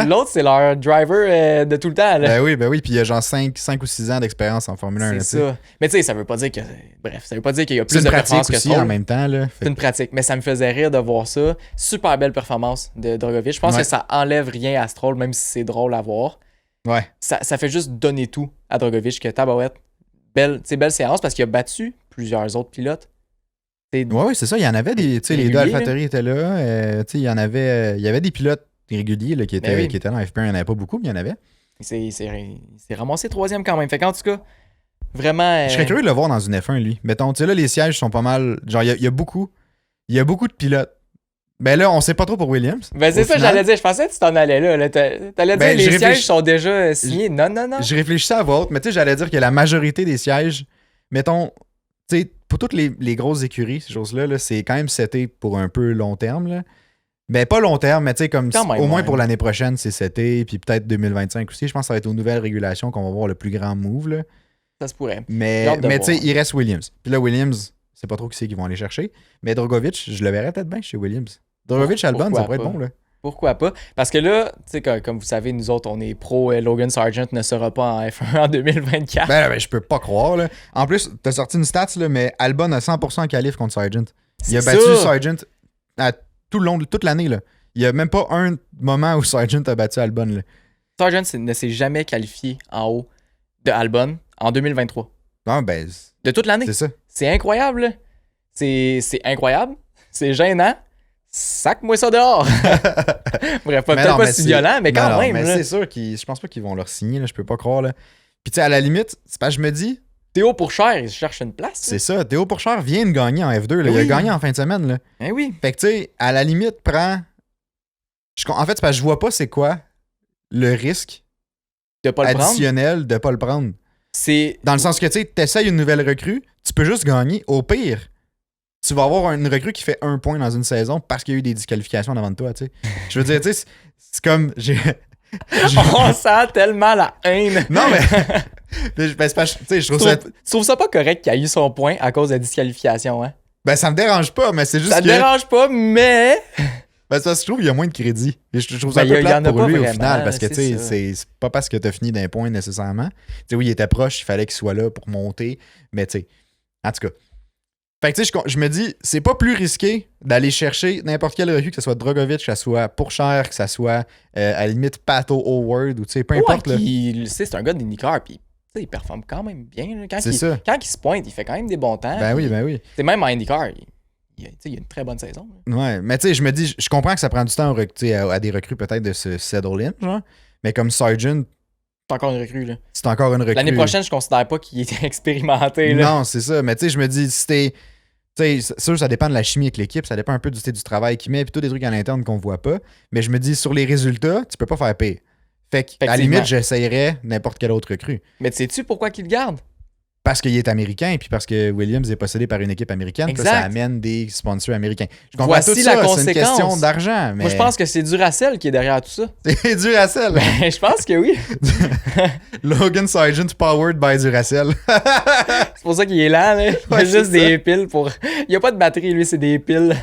L'autre, c'est leur driver de tout le temps. Là. Ben oui, puis il y a genre 5 ou 6 ans d'expérience en Formule 1. C'est ça. Mais tu sais, ça veut pas dire que. Bref, ça veut pas dire qu'il y a plus de performance que Stroll. En même temps. C'est une pratique, mais ça me faisait rire de voir ça. Super belle performance de Drogovic. Je pense que ça enlève rien à Stroll, même si c'est drôle à voir. Ouais. Ça fait juste donner tout à Drogovic, que tabarouette. Belle séance parce qu'il a battu plusieurs autres pilotes. Oui, c'est ça. Il y en avait des. Tu sais, les deux AlphaTauri étaient là. Il y avait des pilotes réguliers là, qui étaient dans F1. Il n'y en avait pas beaucoup, mais il y en avait. Il s'est ramassé troisième quand même. Fait qu'en tout cas, vraiment. Je serais curieux de le voir dans une F1, lui. Mettons, tu sais, là, les sièges sont pas mal. Genre, il y a beaucoup de pilotes. Ben là, on sait pas trop pour Williams. Ben c'est ça que j'allais dire. Je pensais que tu t'en allais là. T'allais dire les sièges sont déjà signés. Non. Je réfléchissais à voix haute, mais tu sais, j'allais dire que la majorité des sièges, mettons, tu sais, pour toutes les grosses écuries, ces choses-là, là, c'est quand même seté pour un peu long terme, là. Ben, pas long terme, mais tu sais, comme au moins pour l'année prochaine, c'est seté, puis peut-être 2025 aussi. Je pense que ça va être aux nouvelles régulations qu'on va voir le plus grand move, là. Ça se pourrait. Mais tu sais, il reste Williams. Puis là, Williams, c'est pas trop qui c'est qu'ils vont aller chercher. Mais Drogovic, je le verrais peut-être bien chez Williams. Drogovic, Albon, ça pourrait être bon, là. Pourquoi pas? Parce que là, tu sais, comme vous savez, nous autres, on est pro Logan Sargent ne sera pas en F1 en 2024. Ben, je peux pas croire, là. En plus, t'as sorti une stats, là, mais Albon a 100% qualif contre Sargent. Il a battu Sargent tout le long de toute l'année, là. Il y a même pas un moment où Sargent a battu Albon, là. Sargent ne s'est jamais qualifié en haut de Albon en 2023. Non, ben... De toute l'année. C'est ça. C'est incroyable, là. C'est incroyable. C'est gênant. Sac-moi ça dehors! Bref, peut-être pas si violent, mais quand même. Mais c'est sûr je pense pas qu'ils vont leur signer, là, je peux pas croire. Là. Puis tu sais, à la limite, c'est pas je me dis. Théo Pourchère, il cherche une place. C'est ça, Théo Pourchère vient de gagner en F2. Là. Oui. Il a gagné en fin de semaine. Là. Ben oui. Fait que tu sais, à la limite, prends. En fait, c'est parce que je vois pas c'est quoi le risque de pas additionnel de pas le prendre. C'est. Dans le sens que tu sais, t'essayes une nouvelle recrue, tu peux juste gagner. Au pire, tu vas avoir une recrue qui fait 1 point dans une saison parce qu'il y a eu des disqualifications en avant de toi, tu sais. Je veux dire, tu sais, c'est comme... On sent tellement la haine. Non, mais... je trouve ça... Tu trouves ça pas correct qu'il ait eu son point à cause de la disqualification, hein? Ben, ça me dérange pas, mais c'est juste ça que... Ça te dérange pas, mais... Ben, ça, je trouve qu'il y a moins de crédit. Je trouve ça un peu plate pour lui, au final, parce que, tu sais, c'est pas parce que t'as fini d'un point, nécessairement. Tu sais, oui, il était proche, il fallait qu'il soit là pour monter, mais tu sais, en tout cas... Fait que tu sais, je me dis, c'est pas plus risqué d'aller chercher n'importe quel recrue, que ce soit Dragovic, que ce soit Pourchère, que ce soit à la limite Pato Howard, ou tu sais, peu importe. C'est un gars d'IndyCar, puis il performe quand même bien. Là. Quand il se pointe, il fait quand même des bons temps. Ben oui. C'est même en IndyCar, il a une très bonne saison. Là. Ouais, mais tu sais, je me dis, je comprends que ça prend du temps à des recrues peut-être de se settle in, genre, mais comme Sargent, c'est encore une recrue, là. C'est encore une recrue. L'année prochaine, je considère pas qu'il est expérimenté, là. Non, c'est ça, mais tu sais, je me dis, si t'es... Tu sais, sûr, ça dépend de la chimie avec l'équipe, ça dépend un peu du travail qu'il met, puis tous des trucs à l'interne qu'on voit pas. Mais je me dis, sur les résultats, tu peux pas faire pire. Fait qu'à la limite, j'essayerais n'importe quel autre recrue. Mais sais-tu pourquoi qu'il le garde? Parce qu'il est américain, puis parce que Williams est possédé par une équipe américaine, puis ça amène des sponsors américains. Je comprends tout ça, c'est une question d'argent. Mais... Moi, je pense que c'est Duracell qui est derrière tout ça. C'est Duracell? Ben, je pense que oui. Logan Sargent powered by Duracell. C'est pour ça qu'il est là. Là. Il a juste des piles pour... Il n'y a pas de batterie, lui, c'est des piles.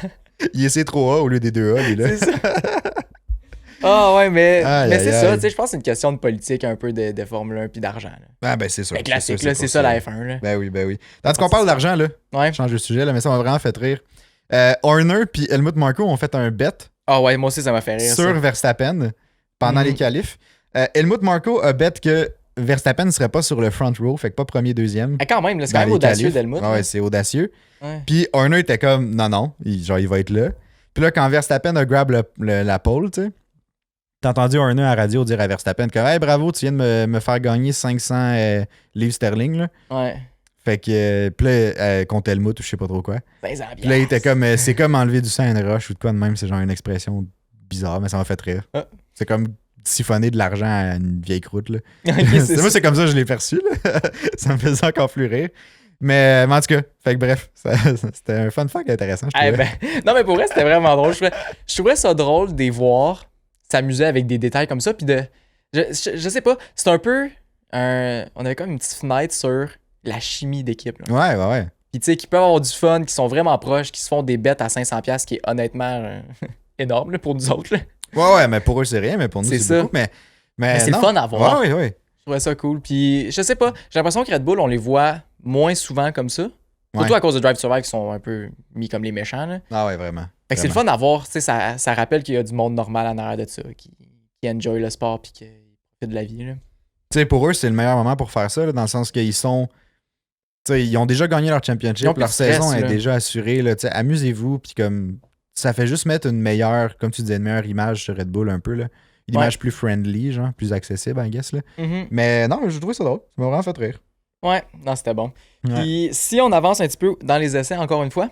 Il essaie 3A au lieu des 2A, lui, là. C'est ça. Ah ouais, mais c'est ça, tu sais, je pense que c'est une question de politique un peu de Formule 1 puis d'argent. Là. Ah ben c'est ça. C'est classique, là, c'est ça la F1. Là. Ben oui. Tandis qu'on parle d'argent, là, ouais. Je change de sujet, là, mais ça m'a vraiment fait rire. Horner puis Helmut Marko ont fait un bet. Ah ouais, moi aussi ça m'a fait rire. Sur Verstappen pendant les qualifs. Helmut Marko a bet que Verstappen ne serait pas sur le front row, fait que pas premier, deuxième. Quand même, c'est quand même audacieux d'Helmut. Ouais, c'est audacieux. Ouais. Puis Horner était comme, non, il va être là. Puis là, quand Verstappen a grab la pole, tu sais, t'as entendu Horner à la radio dire à Verstappen comme, hey, bravo, tu viens de me faire gagner 500 livres sterling, là. Ouais. Fait que, puis là, contre Helmut ou je sais pas trop quoi. Puis là, il était comme, c'est comme enlever du sang à une roche ou de quoi de même, c'est genre une expression bizarre, mais ça m'a fait rire. C'est comme siphonner de l'argent à une vieille croûte, là. Okay, moi, c'est comme ça que je l'ai perçu, là. Ça me faisait encore plus rire. Mais en tout cas, fait que bref, c'était un fun fact intéressant, je trouvais. Non, mais pour vrai, c'était vraiment drôle. Je trouvais ça drôle de les voir s'amuser avec des détails comme ça, puis je sais pas, c'est un peu on avait comme une petite fenêtre sur la chimie d'équipe. Là. Ouais. Puis tu sais, qui peuvent avoir du fun, qui sont vraiment proches, qui se font des bets à 500$, qui est honnêtement énorme là, pour nous autres. Là. Ouais, mais pour eux, c'est rien, mais pour nous, c'est beaucoup. Mais c'est le fun à voir. Ouais. Je trouvais ça cool. Puis je sais pas, j'ai l'impression que Red Bull, on les voit moins souvent comme ça. Surtout à cause de Drive to Survive qui sont un peu mis comme les méchants. Là. Ah ouais, vraiment. Fait que c'est le fun à voir. Ça rappelle qu'il y a du monde normal en arrière de ça, qui enjoy le sport puis qui profite de la vie. Tu sais, pour eux, c'est le meilleur moment pour faire ça, là, dans le sens qu'ils sont... Tu sais, ils ont déjà gagné leur championship, leur saison est déjà assurée. Là, amusez-vous, puis comme... Ça fait juste mettre une meilleure, comme tu disais, une meilleure image sur Red Bull un peu, là. Une image plus friendly, genre, plus accessible, I guess, là. Mais non, je trouvais ça drôle. Ça m'a vraiment fait rire. Ouais, non, c'était bon. Puis si on avance un petit peu dans les essais, encore une fois,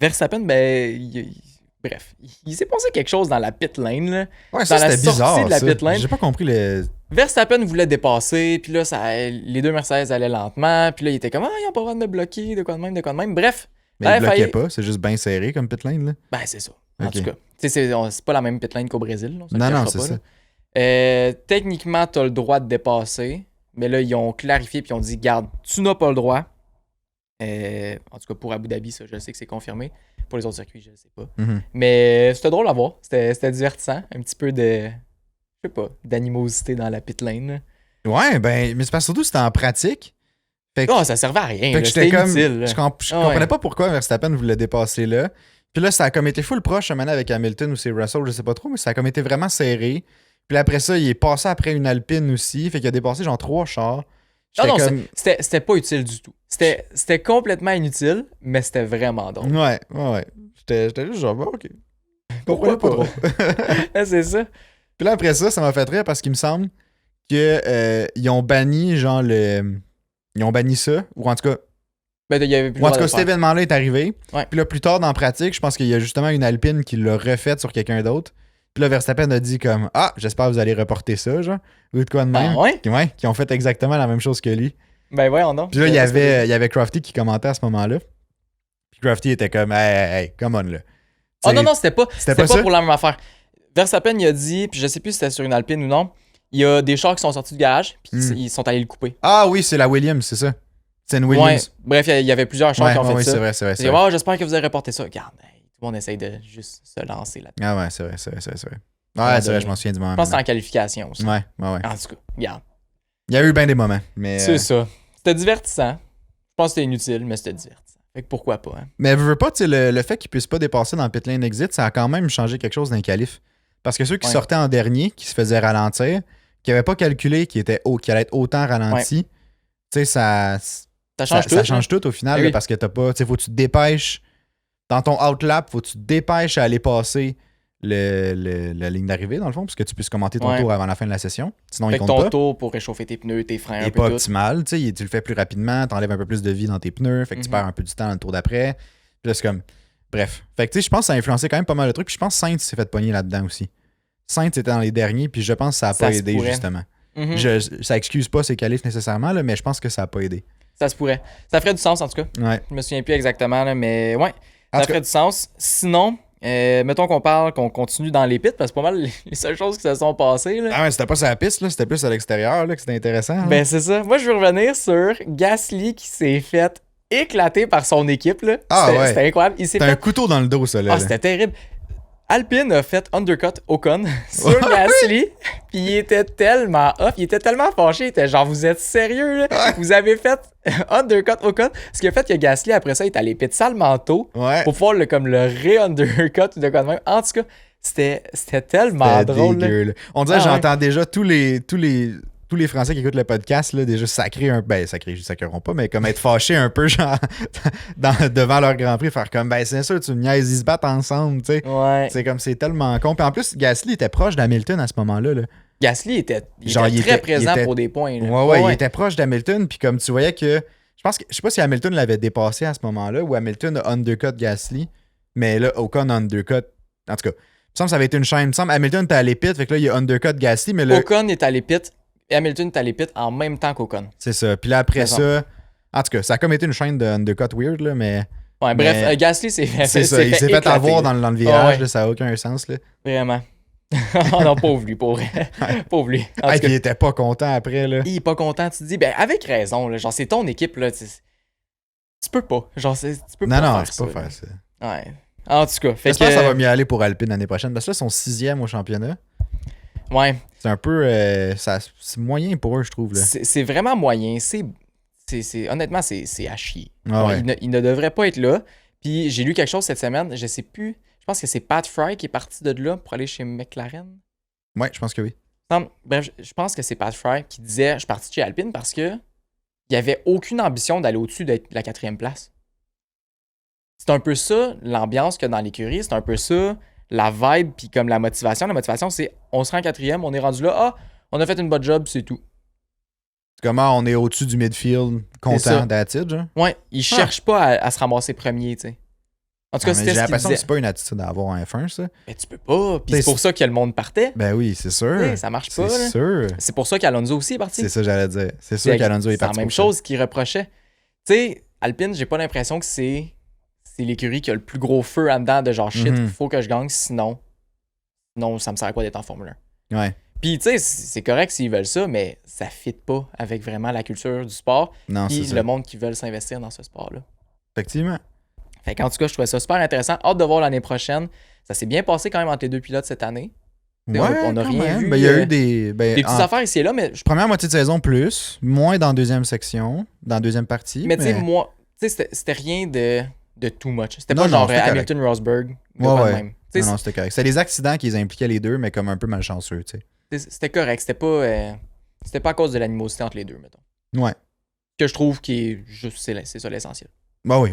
Verstappen, bref, il s'est passé quelque chose dans la pit lane. Là, ouais, ça, c'était bizarre, de la pit lane. J'ai pas compris le... Verstappen voulait dépasser, puis là, les deux Mercedes allaient lentement, puis là, il était comme, ils ont pas le droit de me bloquer, de quoi de même. Bref. Mais il bloquait pas, c'est juste bien serré comme pit lane, là. Ben, c'est ça. En tout cas. C'est pas la même pit lane qu'au Brésil. Là, non, c'est pas, ça. Techniquement, t'as le droit de dépasser, mais là, ils ont clarifié, puis ils ont dit, garde, tu n'as pas le droit. En tout cas, pour Abu Dhabi, ça, je sais que c'est confirmé. Pour les autres circuits, je ne sais pas. Mais c'était drôle à voir. C'était divertissant. Un petit peu de, je sais pas, d'animosité dans la pit lane. Là. Ouais, mais c'est parce que surtout c'était en pratique. Fait que, ça servait à rien. Fait que j'étais comme, inutile. Je comprenais pas pourquoi Verstappen voulait dépasser là. Puis là, ça a comme été full proche maintenant avec Hamilton ou c'est Russell, je sais pas trop, mais ça a comme été vraiment serré. Puis après ça, il est passé après une Alpine aussi. Fait qu'il a dépassé genre 3 chars. Non, c'était pas utile du tout. C'était complètement inutile, mais c'était vraiment drôle. Ouais. J'étais juste genre, ok. Pourquoi pas trop? C'est ça. Puis là, après ça m'a fait rire parce qu'il me semble qu'ils ont banni genre ils ont banni ça, ou en tout cas... Ben, il y avait plus en tout cas, cet événement-là est arrivé. Ouais. Puis là, plus tard dans la pratique, je pense qu'il y a justement une Alpine qui l'a refaite sur quelqu'un d'autre. Puis là, Verstappen a dit comme, j'espère que vous allez reporter ça, genre. Ou de quoi de même. Qui ont fait exactement la même chose que lui. Ben voyons donc. Puis là, il y avait Crafty qui commentait à ce moment-là. Crafty était comme, hey, come on, là. Oh non, c'était pas ça? pour la même affaire. Verstappen, il a dit, puis je sais plus si c'était sur une Alpine ou non, il y a des chars qui sont sortis du garage, puis ils sont allés le couper. Ah oui, c'est la Williams, c'est ça. C'est une Williams. Ouais, bref, il y avait plusieurs chars qui ont fait ça. C'est vrai. J'espère que vous avez reporté ça. Regarde, tout le monde essaye de juste se lancer là-dedans. Ah ouais, c'est vrai. Ouais, c'est vrai, je m'en souviens du moment. Je pense que c'est en qualification aussi. Ouais. En tout cas, regarde. Il y a eu bien des moments, mais... C'est ça. C'était divertissant. Je pense que c'était inutile, mais c'était divertissant. Fait que pourquoi pas, hein? Mais veux pas, tu sais, le fait qu'ils puissent pas dépasser dans le pit lane exit, ça a quand même changé quelque chose dans les qualifs. Parce que ceux qui sortaient en dernier, qui se faisaient ralentir, qui n'avaient pas calculé qu'ils allaient être autant ralentis, tu sais, ça change tout au final, là, parce que t'as pas... Tu sais, faut que tu te dépêches. Dans ton outlap, faut que tu te dépêches à aller passer la ligne d'arrivée, dans le fond, parce que tu puisses commenter ton tour avant la fin de la session. Sinon, fait il compte ton pas. tour pour réchauffer tes pneus, tes freins, il est pas optimal. Tu sais, tu le fais plus rapidement, t'enlèves un peu plus de vie dans tes pneus, fait que tu perds un peu du temps dans le tour d'après. Puis là, c'est comme... Bref. Fait que tu sais, je pense que ça a influencé quand même pas mal de trucs. Puis je pense que Sainz s'est fait pogner là-dedans aussi. Sainz était dans les derniers, puis je pense que ça a pas aidé, justement. Ça excuse pas ses qualifs nécessairement, là, mais je pense que ça a pas aidé. Ça se pourrait. Ça ferait du sens, en tout cas. Ouais. Je me souviens plus exactement, là, mais ouais, ça ferait du sens. Sinon... mettons qu'on continue dans les pits, parce que c'est pas mal les seules choses qui se sont passées. Là. Ah ouais, c'était pas sur la piste, là, c'était plus à l'extérieur là, que c'était intéressant. Hein? Ben c'est ça. Moi, je veux revenir sur Gasly qui s'est fait éclater par son équipe. Là. C'était incroyable. C'était un couteau dans le dos, ça. Là, c'était terrible. Alpine a fait undercut Ocon sur Gasly, puis il était tellement off, il était tellement fâché, il était genre, vous êtes sérieux, là? Vous avez fait undercut Ocon. Ce qu'il a fait, il y a Gasly, après ça, il est allé péter ça le manteau pour pouvoir le ré-undercut de quoi de même. En tout cas, c'était tellement drôle. Dégueu, là. On dirait que j'entends déjà tous les Français qui écoutent le podcast, là, déjà sacrés ils sacreront pas, mais comme être fâchés un peu, genre, devant leur Grand Prix, faire comme, ben, c'est sûr, tu me niaises, ils se battent ensemble, tu sais. Ouais. C'est comme, c'est tellement con. Puis en plus, Gasly était proche d'Hamilton à ce moment-là, là. Gasly était très présent pour des points. Là. Ouais, il était proche d'Hamilton, puis comme tu voyais que, je sais pas si Hamilton l'avait dépassé à ce moment-là, ou Hamilton a undercut Gasly, mais là, Ocon undercut, en tout cas, il me semble que ça avait été une chaîne. Il me semble Hamilton était à l'épite, fait que là, il a undercut Gasly, mais là... Ocon est à l'épite. Et Hamilton est à l'épite en même temps qu'Ocon. C'est ça. Puis là, après ça... En tout cas, ça a comme été une chaîne de undercut weird, là, mais... Ouais, bref, Gasly s'est fait c'est ça, il s'est fait avoir dans le virage, là, ça n'a aucun sens, là. Vraiment. Oh non, pauvre lui, pauvre lui. Puis il était pas content après, là. Il est pas content, tu te dis, ben avec raison, là, genre c'est ton équipe, là, tu peux pas. Genre, tu peux pas faire ça. Non, tu peux pas faire ça. Ouais. En tout cas, j'espère que ça va mieux aller pour Alpine l'année prochaine, parce que là, ils sont 6e au championnat. Ouais. C'est un peu... c'est moyen pour eux, je trouve. Là. C'est vraiment moyen. Honnêtement, c'est à chier. Ouais. Il ne devrait pas être là. Puis j'ai lu quelque chose cette semaine, je sais plus. Je pense que c'est Pat Fry qui est parti de là pour aller chez McLaren. Ouais, je pense que oui. Non, bref, je pense que c'est Pat Fry qui disait « Je suis parti de chez Alpine parce que il n'y avait aucune ambition d'aller au-dessus de la 4e place. » C'est un peu ça l'ambiance qu'il y a dans l'écurie. C'est un peu ça la vibe, puis comme la motivation. La motivation, c'est on se rend 4e, on est rendu là, on a fait une bonne job, c'est tout. C'est comment on est au-dessus du midfield, content d'attitude, genre? Ouais, ils cherchent pas à se ramasser premier, tu sais. En tout cas, c'était j'ai l'impression que c'est pas une attitude à avoir en F1, ça. Mais tu peux pas, puis c'est pour ça que le monde partait. Ben oui, c'est sûr. T'sais, ça marche pas, c'est sûr. C'est pour ça qu'Alonso aussi est parti. C'est ça, j'allais dire. C'est sûr qu'Alonso est parti. C'est la même chose qu'il reprochait. Tu sais, Alpine, j'ai pas l'impression que c'est l'écurie qui a le plus gros feu en dedans de genre shit, faut que je gagne, sinon ça me sert à quoi d'être en Formule 1. Ouais. Puis tu sais, c'est correct s'ils veulent ça, mais ça fit pas avec vraiment la culture du sport et le monde qui veulent s'investir dans ce sport-là. Effectivement. Fait qu'en tout cas, je trouvais ça super intéressant. Hâte de voir l'année prochaine. Ça s'est bien passé quand même entre les deux pilotes cette année. Ouais, on n'a rien vu. Il y a eu des petites affaires ici et là, mais... Première moitié de saison plus, moins dans la deuxième section, dans la deuxième partie. Mais tu sais, c'était rien de too much. C'était pas genre Hamilton-Rosberg. Même. Non, c'était correct. C'était des accidents qui les impliquaient les deux, mais comme un peu malchanceux, tu sais. C'était correct. C'était pas à cause de l'animosité entre les deux, mettons. Ouais. Que je trouve qui est juste, c'est ça l'essentiel. Bah oui.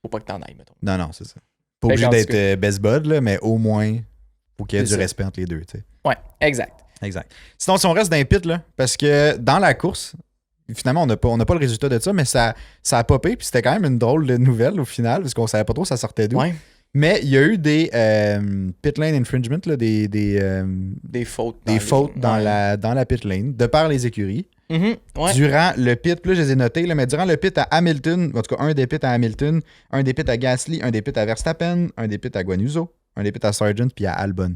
Faut pas que t'en ailles, mettons. Non, c'est ça. Pas obligé d'être best bud, là, mais au moins, faut qu'il y ait du respect entre les deux, tu sais. Ouais, exact. Sinon, si on reste dans les pits, là, parce que dans la course, finalement, on n'a pas le résultat de ça, mais ça a popé, puis c'était quand même une drôle de nouvelle au final, parce qu'on savait pas trop ça sortait d'où. Ouais. Mais il y a eu des pit lane infringement, là, des fautes. Des fautes dans la pit lane, de par les écuries. Ouais. Durant le pit, là, je les ai notés, là, mais durant le pit à Hamilton, en tout cas, un des pits à Hamilton, un des pits à Gasly, un des pits à Verstappen, un des pits à Guan Yu Zhou, un des pits à Sargent, puis à Albon.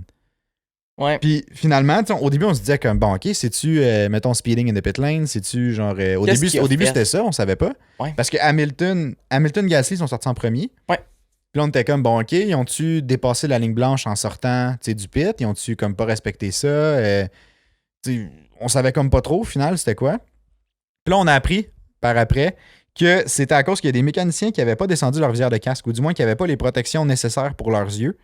Ouais. Puis finalement, au début, on se disait comme, bon, OK, c'est-tu, mettons, speeding in the pit lane, c'est-tu genre. Au début, c'était ça, on savait pas. Ouais. Parce que Hamilton, Gasly sont sortis en premier. Ouais. Puis là, on était comme, bon, OK, ils ont-tu dépassé la ligne blanche en sortant du pit? Ils ont-tu comme pas respecté ça? On savait comme pas trop au final, c'était quoi? Puis là, on a appris par après que c'était à cause qu'il y a des mécaniciens qui n'avaient pas descendu leur visière de casque, ou du moins qui n'avaient pas les protections nécessaires pour leurs yeux,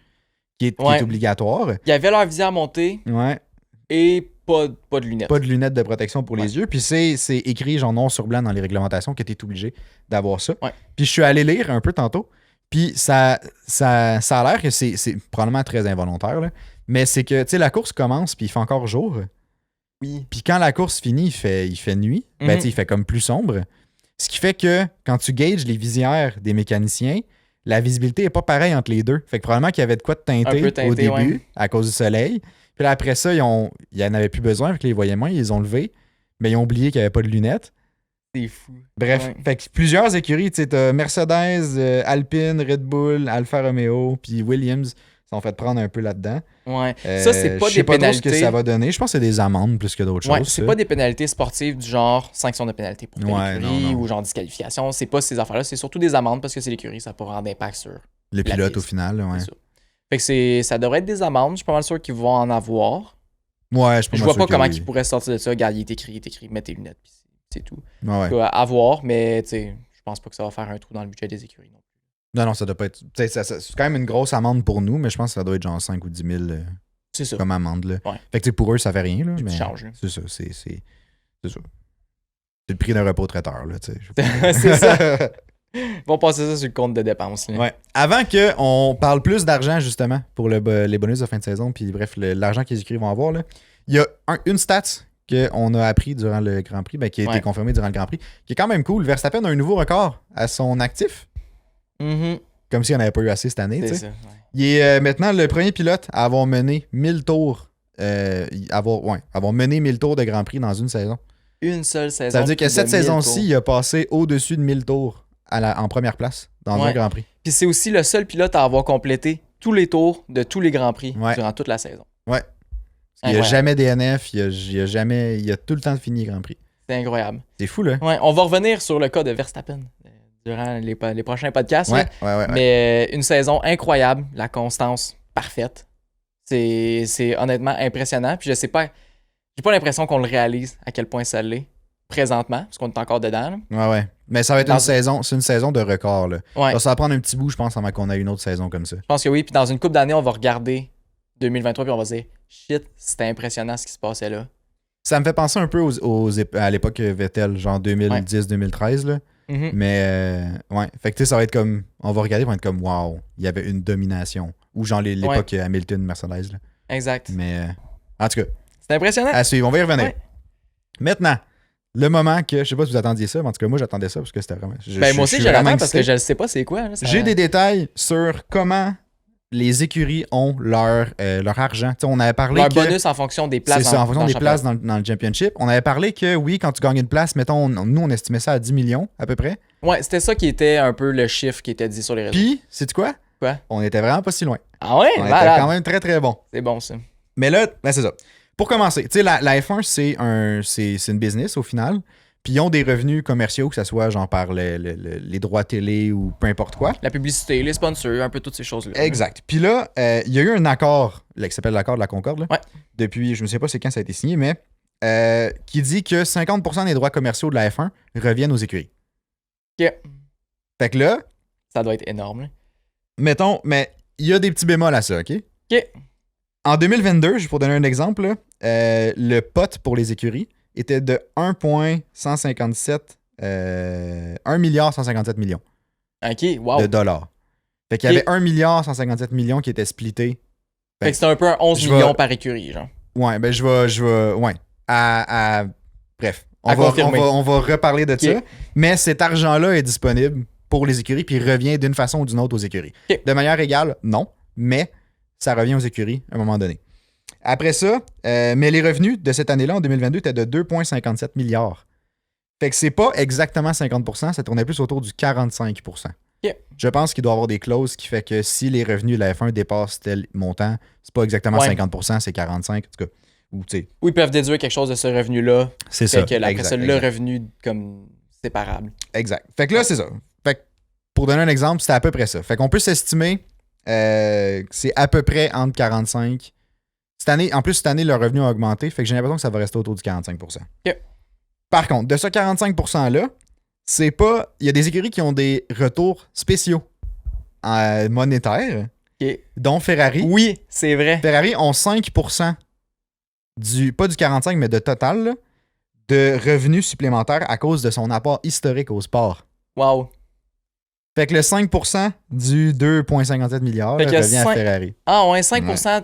qui est obligatoire. Il y avait leur visière montée et pas de lunettes. Pas de lunettes de protection pour les yeux. Puis c'est écrit genre noir sur blanc dans les réglementations que tu es obligé d'avoir ça. Ouais. Puis je suis allé lire un peu tantôt. Puis ça a l'air que c'est probablement très involontaire, là. Mais c'est que, tu sais, la course commence puis il fait encore jour. Oui. Puis quand la course finit, il fait nuit. Ben, tu sais, il fait comme plus sombre. Ce qui fait que quand tu gages les visières des mécaniciens, la visibilité n'est pas pareille entre les deux. Fait que probablement qu'il y avait de quoi de teinté au début à cause du soleil. Puis là, après ça, il n'y en avait plus besoin, fait que les voyaient moins, ils les ont levés. Mais ils ont oublié qu'il n'y avait pas de lunettes. C'est fou. Bref, fait que plusieurs écuries, tu sais, t'as Mercedes, Alpine, Red Bull, Alfa Romeo, puis Williams sont fait prendre un peu là-dedans. Ouais. Ça, c'est pas des pénalités. Je sais pas trop ce que ça va donner. Je pense que c'est des amendes plus que d'autres choses. C'est pas des pénalités sportives du genre sanction de pénalité pour l'écurie ou genre disqualification. C'est pas ces affaires-là. C'est surtout des amendes parce que c'est l'écurie. Ça peut avoir d'impact sur le pilote au final. Ouais. Fait que ça devrait être des amendes. Je suis pas mal sûr qu'ils vont en avoir. Ouais, je vois pas comment ils pourraient sortir de ça. Regarde, il est écrit, mets tes lunettes. Puis c'est tout. Ouais. À voir, mais tu sais, je pense pas que ça va faire un trou dans le budget des écuries non plus. Non, ça doit pas être. C'est quand même une grosse amende pour nous, mais je pense que ça doit être genre 5 ou 10 000 c'est ça. Comme amende. Là. Ouais. Fait que pour eux, ça fait rien. Là, mais change. C'est ça. C'est ça. C'est le prix d'un repos traiteur. Là, c'est ça. Ils vont passer ça sur le compte de dépenses. Ouais. Avant qu'on parle plus d'argent, justement, pour les bonus de fin de saison, puis bref, l'argent que les écuries vont avoir, il y a une stat qu'on a appris durant le Grand Prix, qui a été confirmée durant le Grand Prix, qui est quand même cool. Verstappen a un nouveau record à son actif. Comme s'il n'y en avait pas eu assez cette année. Ça, Il est maintenant le premier pilote à avoir mené 1000 tours. Avoir mené 1000 tours de Grand Prix dans une saison. Une seule saison. Ça veut dire que cette saison-ci, il a passé au-dessus de 1000 tours en première place dans un Grand Prix. Puis c'est aussi le seul pilote à avoir complété tous les tours de tous les Grands Prix durant toute la saison. Ouais. Il n'y a jamais DNF, il a tout le temps fini les Grands Prix. C'est incroyable. C'est fou, là. Ouais, on va revenir sur le cas de Verstappen durant les prochains podcasts. Ouais. Mais une saison incroyable, la constance parfaite. C'est honnêtement impressionnant. Puis j'ai pas l'impression qu'on le réalise à quel point ça l'est présentement, parce qu'on est encore dedans. Là. Ouais. Mais ça va être c'est une saison de record. Là. Ouais. Ça va prendre un petit bout, je pense, avant qu'on ait une autre saison comme ça. Je pense que oui. Puis dans une couple d'années, on va regarder 2023 puis on va se dire shit, c'était impressionnant ce qui se passait là. Ça me fait penser un peu à l'époque Vettel, genre 2010-2013. Là. Mais fait que ça va être comme. On va regarder, on va être comme wow, il y avait une domination. Ou genre l'époque Hamilton-Mercedes. Là. Exact. Mais en tout cas. C'est impressionnant. À suivre, on va y revenir. Maintenant, le moment que. Je sais pas si vous attendiez ça, mais en tout cas, moi j'attendais ça parce que c'était vraiment. Moi aussi, je l'attends parce que je ne sais pas c'est quoi. Là, J'ai des détails sur comment les écuries ont leur argent. T'sais, on avait parlé leur bonus en fonction des places. C'est ça, en fonction des places dans le championship. On avait parlé que oui, quand tu gagnes une place, mettons, nous on estimait ça à 10 millions à peu près. Ouais, c'était ça qui était un peu le chiffre qui était dit sur les réseaux. Puis, sais-tu quoi? Quoi? On était vraiment pas si loin. Ah ouais? On était quand même très très bon. C'est bon ça. Mais là, c'est ça. Pour commencer, tu sais, la F1, c'est une business au final. Puis ils ont des revenus commerciaux, que ce soit genre par les droits télé ou peu importe quoi. La publicité, les sponsors, un peu toutes ces choses-là. Exact. Puis là, il y a eu un accord, là, qui s'appelle l'accord de la Concorde, là, ouais. Depuis, je ne sais pas c'est quand ça a été signé, mais qui dit que 50% des droits commerciaux de la F1 reviennent aux écuries. OK. Fait que là... Ça doit être énorme. Là. Mettons, mais il y a des petits bémols à ça, OK? OK. En 2022, pour donner un exemple, là, le pot pour les écuries était de 1,157 millions. OK, wow. De dollars. Fait qu'il y avait 1,157 millions qui étaient splittés. Fait que c'était un peu 11 millions par écurie, genre. Ouais, ben je vais ouais. Bref, on va reparler de ça. Mais cet argent-là est disponible pour les écuries, puis revient d'une façon ou d'une autre aux écuries. Okay. De manière égale, non, mais ça revient aux écuries à un moment donné. Après ça, mais les revenus de cette année-là, en 2022, étaient de 2,57 milliards. Fait que c'est pas exactement 50%, ça tournait plus autour du 45%. Okay. Je pense qu'il doit y avoir des clauses qui fait que si les revenus de la F1 dépassent tel montant, c'est pas exactement 50%, c'est 45%, en tout cas. Ou ils peuvent déduire quelque chose de ce revenu-là. C'est ça. Que après ça, le revenu comme séparable. Exact. Fait que là, c'est ça. Fait que pour donner un exemple, c'était à peu près ça. Fait qu'on peut s'estimer que c'est à peu près entre 45. En plus, cette année, le revenu a augmenté. Fait que j'ai l'impression que ça va rester autour du 45%. Okay. Par contre, de ce 45%-là, c'est pas. Il y a des écuries qui ont des retours spéciaux monétaires, dont Ferrari. Oui, c'est vrai. Ferrari ont 5% pas du 45, mais de total, là, de revenus supplémentaires à cause de son apport historique au sport. Wow. Fait que le 5% du 2,57 milliards revient à Ferrari. Ah ouais, 5%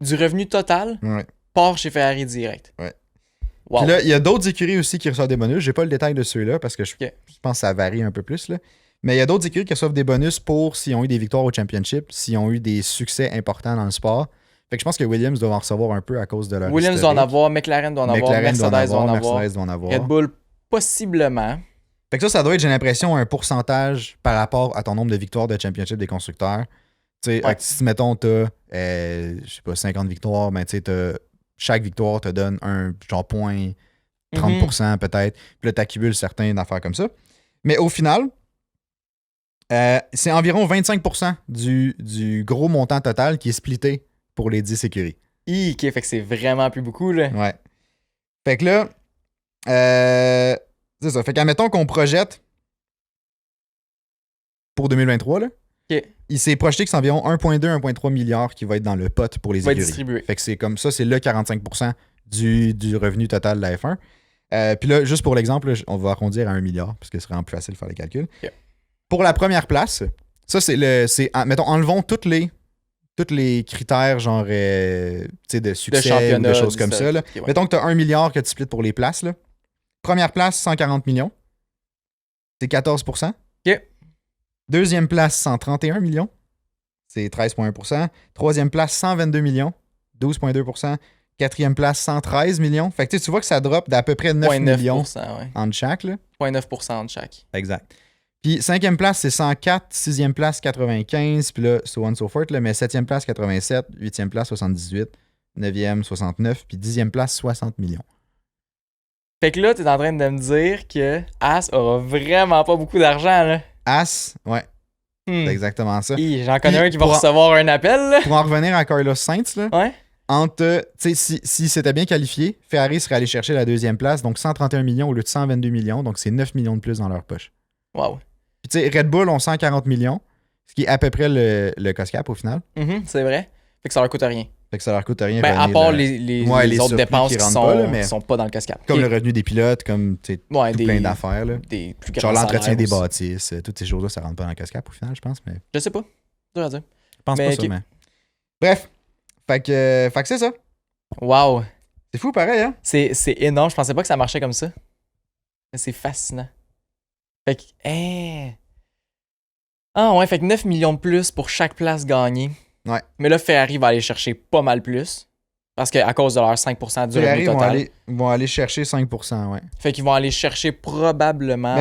du revenu total part chez Ferrari direct. Ouais. Wow. Puis là, il y a d'autres écuries aussi qui reçoivent des bonus. J'ai pas le détail de ceux-là parce que je pense que ça varie un peu plus. Là. Mais il y a d'autres écuries qui reçoivent des bonus pour s'ils ont eu des victoires au championship, s'ils ont eu des succès importants dans le sport. Fait que je pense que Williams doit en recevoir un peu à cause de leur Williams historique. doit en avoir, McLaren doit en avoir, Mercedes doit en avoir. Red Bull, possiblement. Fait que ça doit être, j'ai l'impression, un pourcentage par rapport à ton nombre de victoires de championship des constructeurs. Tu sais, si mettons, t'as, je sais pas, 50 victoires, ben tu sais, chaque victoire te donne un genre 0,30% peut-être. Puis là, t'accumules certaines affaires comme ça. Mais au final, c'est environ 25% du gros montant total qui est splitté pour les 10 écuries. OK, fait que c'est vraiment plus beaucoup, là. Ouais. Fait que là, c'est ça. Fait qu'admettons qu'on projette pour 2023, là. OK. Il s'est projeté que c'est environ 1,2-1,3 milliards qui va être dans le pot pour les écuries. Distribué. Fait que c'est comme ça, c'est le 45% du revenu total de la F1. Puis là, juste pour l'exemple, on va arrondir à 1 milliard, parce que ce serait vraiment plus facile de faire les calculs. Okay. Pour la première place, ça, mettons, enlevons tous les critères, genre, de succès ou de choses comme ça. Là. Okay, ouais. Mettons que tu as 1 milliard que tu splits pour les places. Là. Première place, 140 millions. C'est 14%. OK. Deuxième place, 131 millions. C'est 13,1%. Troisième place, 122 millions. 12,2%. Quatrième place, 113 millions. Fait que tu vois que ça drop d'à peu près 9 millions entre chaque. Là. 0,9% entre chaque. Exact. Puis cinquième place, c'est 104. Sixième place, 95. Puis là, so on so forth. Là, mais septième place, 87. Huitième place, 78. Neuvième, 69. Puis dixième place, 60 millions. Fait que là, t'es en train de me dire que As aura vraiment pas beaucoup d'argent, là. As, ouais. C'est exactement ça. J'en connais un qui va recevoir un appel, là. Pour en revenir à Carlos Sainz, là. Ouais. Si c'était bien qualifié, Ferrari serait allé chercher la deuxième place, donc 131 millions au lieu de 122 millions, donc c'est 9 millions de plus dans leur poche. Wow. Puis tu sais, Red Bull ont 140 millions, ce qui est à peu près le cost cap au final. C'est vrai. Fait que ça leur coûte rien. Fait que ça leur coûte rien. Ben, à part les autres dépenses qui sont pas dans le cost cap. Comme le revenu des pilotes, comme plein d'affaires. Là. Des plus genre l'entretien des bâtisses, toutes ces choses-là, ça rentre pas dans le cost cap au final, je pense. Mais... Je sais pas. Dur à dire. Je pense pas ça, mais... Bref. Fait que c'est ça. Wow. C'est fou pareil, hein? C'est énorme. Je pensais pas que ça marchait comme ça. Mais c'est fascinant. Fait que... Ah ouais, fait que 9 millions de plus pour chaque place gagnée. Ouais. Mais là, Ferrari va aller chercher pas mal plus. Parce qu'à cause de leur 5% du revenu total. Ferrari vont aller chercher 5%, ouais. Fait qu'ils vont aller chercher probablement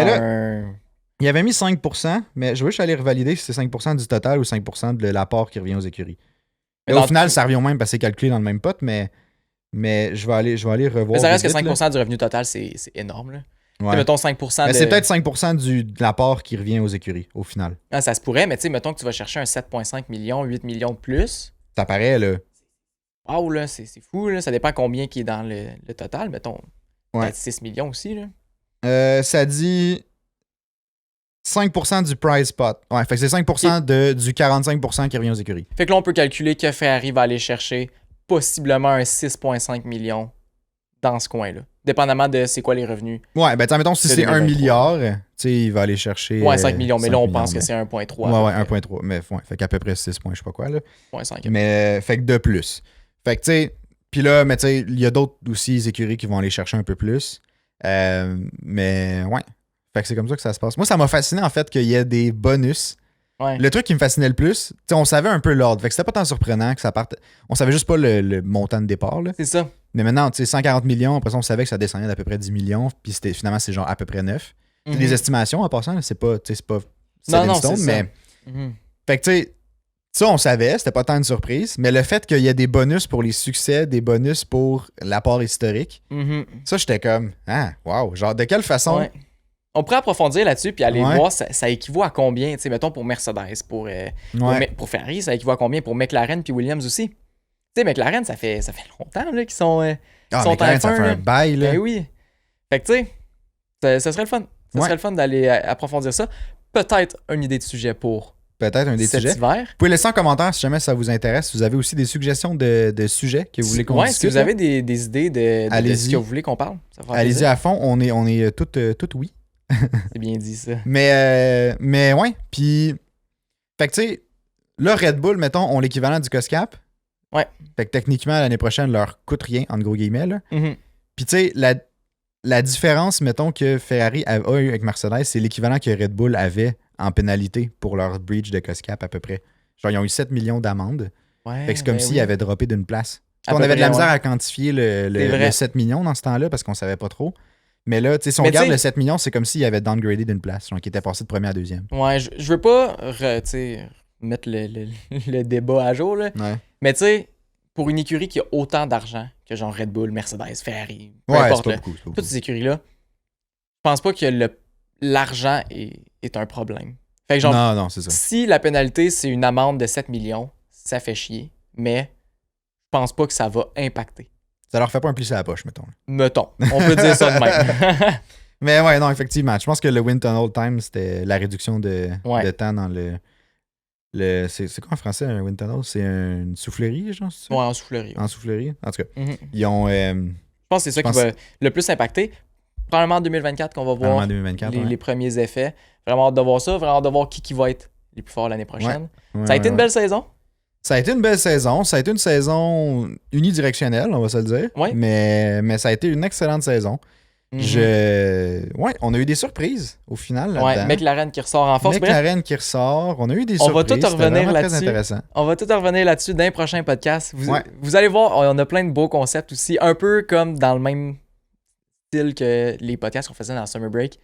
Il avait mis 5%, mais je veux juste aller revalider si c'est 5% du total ou 5% de l'apport qui revient aux écuries. Mais au final, ça revient au même parce que c'est calculé dans le même pot, mais je vais aller revoir. Mais ça reste que 5% du revenu total, c'est énorme, là. Ouais. Mettons 5% mais c'est peut-être 5% de l'apport qui revient aux écuries, au final. Ah, ça se pourrait, mais tu sais, mettons que tu vas chercher un 7,5 millions, 8 millions de plus. Ça paraît, là. Wow, là, c'est fou, là. Ça dépend combien qui est dans le total, mettons. Peut-être 6 millions aussi, là. Ça dit 5% du prize pot. Ouais, fait que c'est 5% du 45% qui revient aux écuries. Fait que là, on peut calculer que Ferrari va aller chercher possiblement un 6,5 millions dans ce coin-là. Dépendamment de c'est quoi les revenus. Ouais, ben mettons, si c'est 1 milliard, tu sais, il va aller chercher... Ouais, 5 millions, mais là, on pense que c'est 1,3. Ouais, 1,3. Mais ouais, fait qu'à peu près 6 points, je sais pas quoi, là. 0,5. Mais, fait que de plus. Fait que, tu sais, puis là, mais tu sais, il y a d'autres aussi écuries qui vont aller chercher un peu plus. Mais, ouais. Fait que c'est comme ça que ça se passe. Moi, ça m'a fasciné, en fait, qu'il y ait des bonus. Ouais. Le truc qui me fascinait le plus, on savait un peu l'ordre. Fait que c'était pas tant surprenant que ça parte. On savait juste pas le montant de départ. Là. C'est ça. Mais maintenant, 140 millions, après ça, on savait que ça descendait d'à peu près 10 millions. Puis finalement, c'est genre à peu près 9. C'est des estimations en passant. Là, c'est pas Stone, mais. Fait que tu sais, ça, on savait, c'était pas tant une surprise. Mais le fait qu'il y ait des bonus pour les succès, des bonus pour l'apport historique, ça, j'étais comme, wow. Genre, de quelle façon. Ouais. On pourrait approfondir là-dessus puis aller voir ça équivaut à combien, tu sais, mettons pour Mercedes, pour Ferrari, ça équivaut à combien pour McLaren puis Williams aussi. Tu sais, McLaren, ça fait longtemps là, qu'ils sont McLaren, ça fait un bail. Là. Ben oui. Fait que tu sais, ça serait le fun. Ça serait le fun d'aller approfondir ça. Peut-être une idée de sujet pour peut-être un des sujets. Hiver. Vous pouvez laisser en commentaire si jamais ça vous intéresse. Vous avez aussi des suggestions de sujets que vous voulez qu'on discute. Si vous avez des idées de ce que vous voulez qu'on parle, ça fera allez-y à fond. On est tout oui. C'est bien dit, ça. Mais ouais, puis... Fait que tu sais, là, Red Bull, mettons, ont l'équivalent du COSCAP. Ouais. Fait que techniquement, l'année prochaine, leur coûte rien, entre gros guillemets, là. Puis tu sais, la différence, mettons, que Ferrari a eu avec Mercedes, c'est l'équivalent que Red Bull avait en pénalité pour leur breach de COSCAP, à peu près. Genre, ils ont eu 7 millions d'amendes. Ouais, fait que c'est comme s'ils avaient droppé d'une place. On avait de la misère à quantifier le 7 millions dans ce temps-là, parce qu'on savait pas trop. Mais là, si on regarde le 7 millions, c'est comme s'il avait downgradé d'une place, genre qui était passé de première à deuxième. Ouais, je veux pas mettre le débat à jour, là. Ouais. Mais tu sais, pour une écurie qui a autant d'argent que genre Red Bull, Mercedes, Ferrari, peu ouais, importe, c'est pas beaucoup, toutes ces écuries-là, je pense pas que l'argent est un problème. Fait que genre, non, c'est ça. Si la pénalité, c'est une amende de 7 millions, ça fait chier, mais je pense pas que ça va impacter. Ça leur fait pas un pli à la poche, mettons. Mettons. On peut dire ça de même. Mais ouais, non, effectivement. Je pense que le Wind Tunnel Time, c'était la réduction de temps dans c'est quoi en français, un Wind Tunnel? C'est une soufflerie, genre? Ouais, en soufflerie. En soufflerie? En tout cas, ils ont... je pense que c'est ça qui va le plus impacter. Probablement en 2024 qu'on va voir 2024, les premiers effets. Vraiment hâte de voir ça. Vraiment hâte de voir qui va être les plus forts l'année prochaine. Ouais, ça a été une belle saison. Ça a été une belle saison. Ça a été une saison unidirectionnelle, on va se le dire. Ouais. Mais ça a été une excellente saison. Ouais, on a eu des surprises au final là-dedans. Ouais, McLaren qui ressort en force. McLaren qui ressort. On a eu des surprises. On va tout revenir là-dessus. Très intéressant. On va tout revenir là-dessus dans les prochains podcasts. Vous allez voir, on a plein de beaux concepts aussi. Un peu comme dans le même style que les podcasts qu'on faisait dans Summer Break.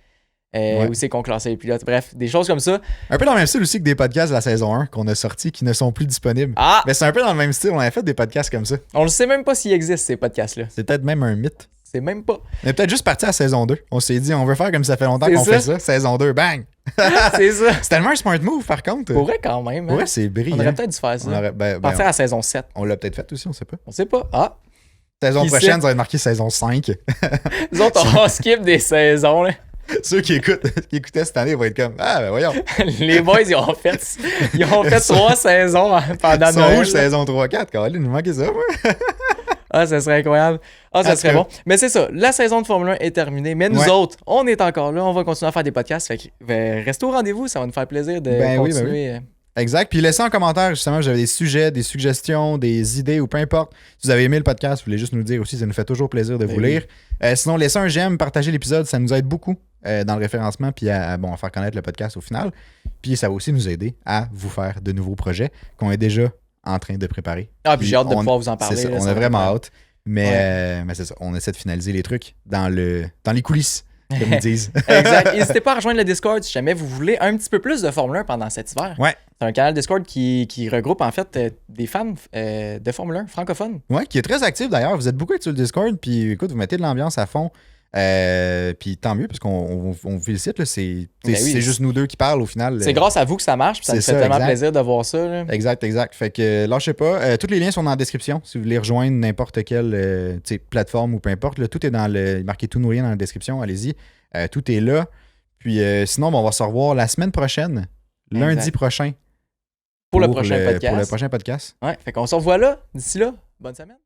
Où c'est qu'on classait les pilotes. Bref, des choses comme ça. Un peu dans le même style aussi que des podcasts de la saison 1 qu'on a sortis qui ne sont plus disponibles. Mais c'est un peu dans le même style. On avait fait des podcasts comme ça. On ne sait même pas s'ils existent, ces podcasts-là. C'est peut-être même un mythe. C'est même pas. On est peut-être juste parti à saison 2. On s'est dit, on veut faire comme ça fait longtemps qu'on fait ça. Saison 2, bang! C'est ça. C'est tellement un smart move, par contre. Pourrait quand même. Ouais, c'est brillant. On aurait peut-être dû faire ça. Partir à saison 7. On l'a peut-être fait aussi, on sait pas. On sait pas. Saison prochaine, ça va être marqué saison 5. Nous autres, on skip des saisons, là. Ceux qui écoutaient cette année vont être comme voyons. Les boys, ils ont fait 3 saisons pendant Noël. Rouge, saison 3-4. Caroline, il nous manquait ça, moi. Ça serait incroyable. Ça serait bon. Mais c'est ça, la saison de Formule 1 est terminée. Mais nous autres, on est encore là. On va continuer à faire des podcasts. Fait que restez au rendez-vous. Ça va nous faire plaisir de continuer. Oui. Exact. Puis laissez en commentaire, justement, si vous avez des sujets, des suggestions, des idées ou peu importe. Si vous avez aimé le podcast, vous voulez juste nous le dire aussi. Ça nous fait toujours plaisir de vous lire. Sinon, laissez un j'aime, partagez l'épisode. Ça nous aide beaucoup dans le référencement puis à faire connaître le podcast au final. Puis ça va aussi nous aider à vous faire de nouveaux projets qu'on est déjà en train de préparer. Puis j'ai hâte de pouvoir vous en parler. C'est ça, on a vraiment hâte. Mais c'est ça, on essaie de finaliser les trucs dans les coulisses, comme ils disent. Exact. N'hésitez pas à rejoindre le Discord si jamais vous voulez un petit peu plus de Formule 1 pendant cet hiver. Ouais. C'est un canal Discord qui regroupe en fait des fans de Formule 1 francophones. Ouais, qui est très actif d'ailleurs. Vous êtes beaucoup sur le Discord, puis écoute, vous mettez de l'ambiance à fond. Puis tant mieux, parce qu'on vous félicite. Là, c'est juste nous deux qui parlent au final. C'est grâce à vous que ça marche, puis ça nous fait tellement plaisir de voir ça. Là. Exact. Fait que lâchez pas. Tous les liens sont dans la description. Si vous voulez rejoindre n'importe quelle plateforme ou peu importe, là, tout est marqué tous nos liens dans la description. Allez-y. Tout est là. Puis sinon, on va se revoir la semaine prochaine, lundi prochain. Pour le prochain podcast. Pour le prochain podcast. Ouais, fait qu'on se revoit là. D'ici là, bonne semaine.